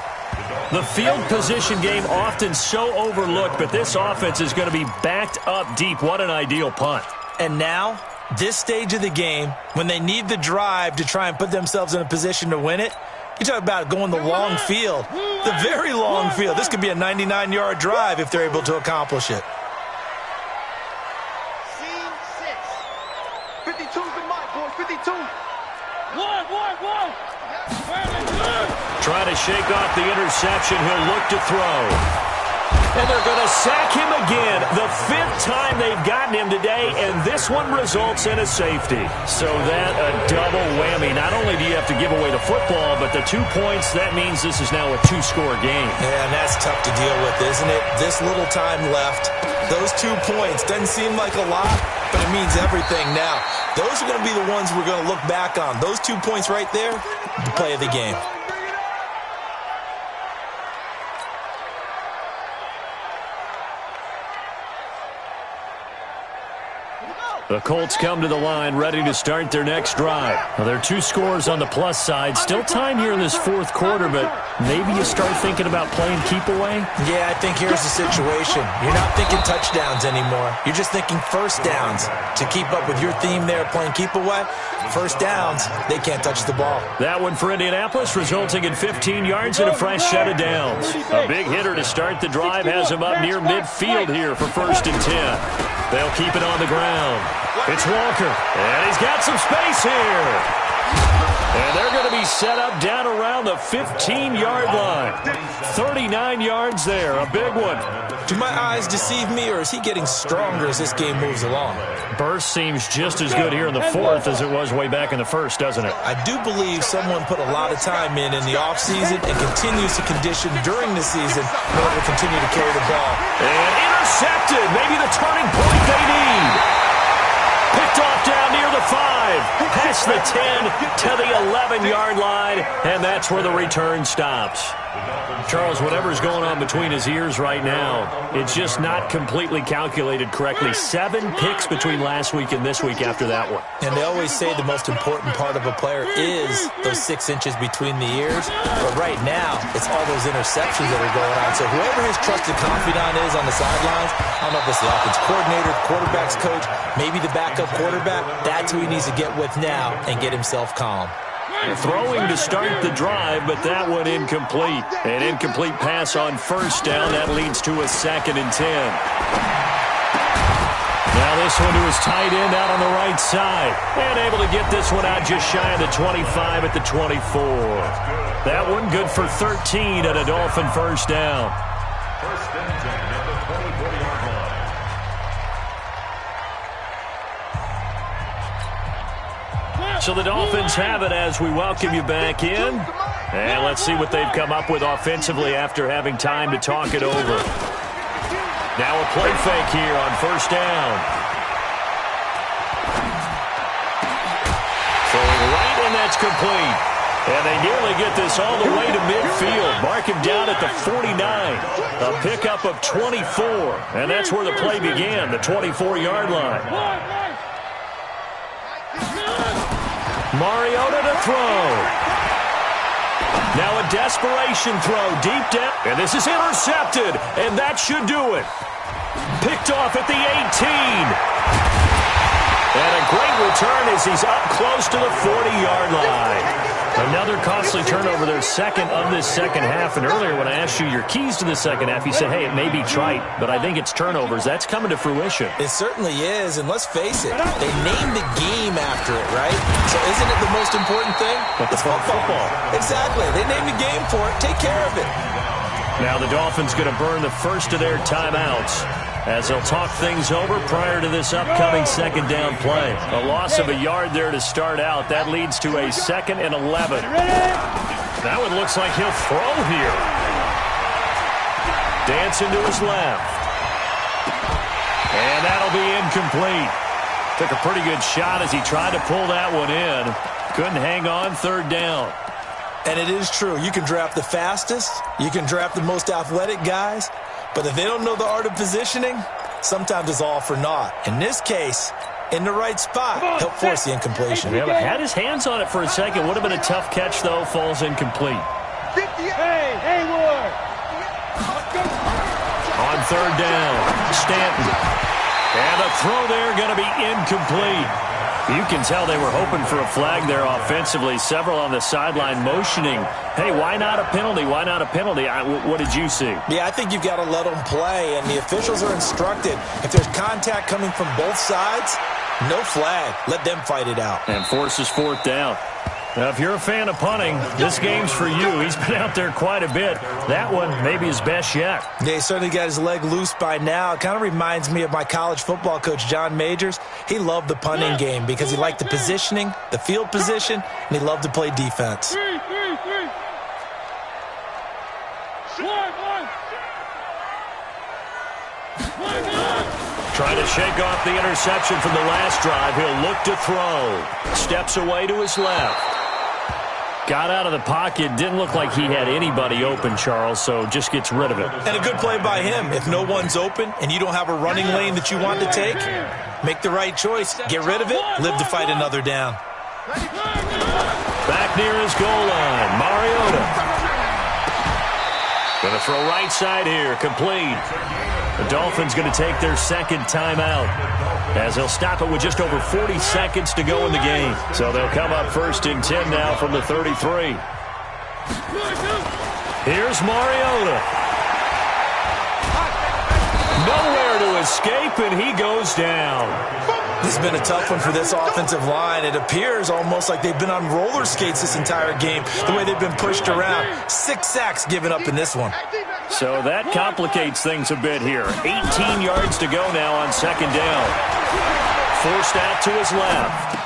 S3: The field position game often so overlooked, but this offense is going to be backed up deep. What an ideal punt.
S6: And now, this stage of the game, when they need the drive to try and put themselves in a position to win it, you talk about going the long field, the very long field. This could be a 99-yard drive if they're able to accomplish it.
S5: Scene 6. 52's the mic, boys. 52. One.
S3: Trying to shake off the interception. He'll look to throw. And they're going to sack him again. The 5th time they've gotten him today, and this one results in a safety. So that a double whammy. Not only do you have to give away the football, but the 2 points, that means this is now a 2-score game.
S6: Yeah, and that's tough to deal with, isn't it? This little time left. Those 2 points doesn't seem like a lot, but it means everything now. Those are going to be the ones we're going to look back on. Those 2 points right there, the play of the game.
S3: The Colts come to the line ready to start their next drive. Well, there are 2 scores on the plus side. Still time here in this 4th quarter, but maybe you start thinking about playing keep away?
S6: Yeah, I think here's the situation. You're not thinking touchdowns anymore. You're just thinking first downs. To keep up with your theme there, playing keep away, first downs, they can't touch the ball. That
S3: one for Indianapolis, resulting in 15 yards and a fresh set of downs. A big hitter to start the drive has him up near midfield here for 1st and 10. They'll keep it on the ground. It's Walker, and he's got some space here. And they're going to be set up down around the 15-yard line. 39 yards there, a big one.
S6: Do my eyes deceive me, or is he getting stronger as this game moves along?
S3: Burst seems just as good here in the 4th as it was way back in the 1st, doesn't it?
S6: I do believe someone put a lot of time in the offseason and continues to condition during the season in order to continue to carry the ball.
S3: And intercepted, maybe the turning point they need. Picked off down near the 5, past the 10 to the 11-yard line, and that's where the return stops. Charles, whatever's going on between his ears right now, it's just not completely calculated correctly. 7 picks between last week and this week after that one.
S6: And they always say the most important part of a player is those 6 inches between the ears. But right now, it's all those interceptions that are going on. So whoever his trusted confidant is on the sidelines, I don't know if it's the offense coordinator, the quarterback's coach, maybe the backup quarterback, that's who he needs to get with now and get himself calm.
S3: Throwing to start the drive, but that one incomplete. An incomplete pass on 1st down. That leads to a 2nd and 10. Now this one to his tight end out on the right side. And able to get this one out just shy of the 25 at the 24. That one good for 13 at a Dolphin 1st down.
S7: 1st and 10 at the 24-yard line.
S3: So the Dolphins have it as we welcome you back in. And let's see what they've come up with offensively after having time to talk it over. Now a play fake here on 1st down. Throwing right, and that's complete. And they nearly get this all the way to midfield. Mark him down at the 49. A pickup of 24. And that's where the play began, the 24-yard line. Mariota to throw. Now a desperation throw deep down. And this is intercepted. And that should do it. Picked off at the 18. And a great return as he's up close to the 40-yard line. Another costly turnover, their 2nd of this 2nd half. And earlier when I asked you your keys to the 2nd half, you said, hey, it may be trite, but I think it's turnovers. That's coming to fruition.
S6: It certainly is, and let's face it, they named the game after it, right? So isn't it the most important thing? It's football. Exactly. They named the game for it. Take care of it.
S3: Now the Dolphins going to burn the first of their timeouts as they'll talk things over prior to this upcoming 2nd down play. A loss of a yard there to start out. That leads to a 2nd and 11. That one looks like he'll throw here. Dancing to his left. And that'll be incomplete.
S8: Took a pretty good shot as he tried to pull that one in. Couldn't hang on, third down.
S6: And it is true. You can draft the fastest. You can draft the most athletic guys. But if they don't know the art of positioning, sometimes it's all for naught. In this case, in the right spot, he'll force the incompletion.
S8: Yeah, but had his hands on it for a second. Would have been a tough catch, though. Falls incomplete.
S4: Hey, Hayward!
S8: On third down, Stanton. And a throw there going to be incomplete. You can tell they were hoping for a flag there offensively. Several on the sideline motioning, hey, why not a penalty? Why not a penalty? What did you see?
S6: Yeah, I think you've got to let them play, and the officials are instructed. If there's contact coming from both sides, no flag. Let them fight it out.
S8: And forces fourth down. Now, if you're a fan of punting, this game's for you. He's been out there quite a bit. That one may be his best yet.
S6: Yeah, he certainly got his leg loose by now. It kind of reminds me of my college football coach, John Majors. He loved the punting game because he liked the positioning, the field position, and he loved to play defense.
S8: Trying to shake off the interception from the last drive. He'll look to throw. Steps away to his left. Got out of the pocket. Didn't look like he had anybody open, Charles, so just gets rid of it.
S6: And a good play by him. If no one's open and you don't have a running lane that you want to take, make the right choice. Get rid of it. Live to fight another down.
S8: Back near his goal line. Mariota. Going to throw right side here. Complete. The Dolphins going to take their second timeout as they'll stop it with just over 40 seconds to go in the game. So they'll come up first and 10 now from the 33. Here's Mariota. Nowhere to escape, and he goes down.
S6: This has been a tough one for this offensive line. It appears almost like they've been on roller skates this entire game, the way they've been pushed around. 6 sacks given up in this one.
S8: So that complicates things a bit here. 18 yards to go now on second down. Forced out to his left.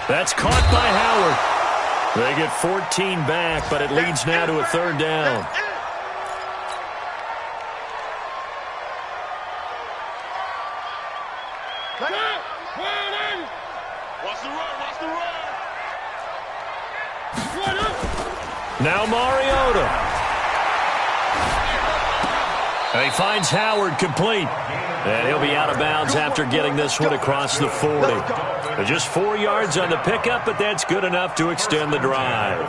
S8: That's caught by Howard. They get 14 back, but it leads now to a third down. Now Mariota. And he finds Howard complete. And he'll be out of bounds after getting this one across the 40. Just 4 yards on the pickup, but that's good enough to extend the drive.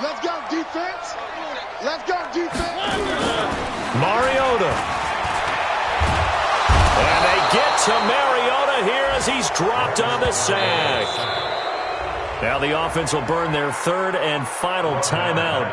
S5: Let's go, defense. Let's go, defense.
S8: Mariota. And they get to Mariota here as he's dropped on the sack. Now the offense will burn their third and final timeout.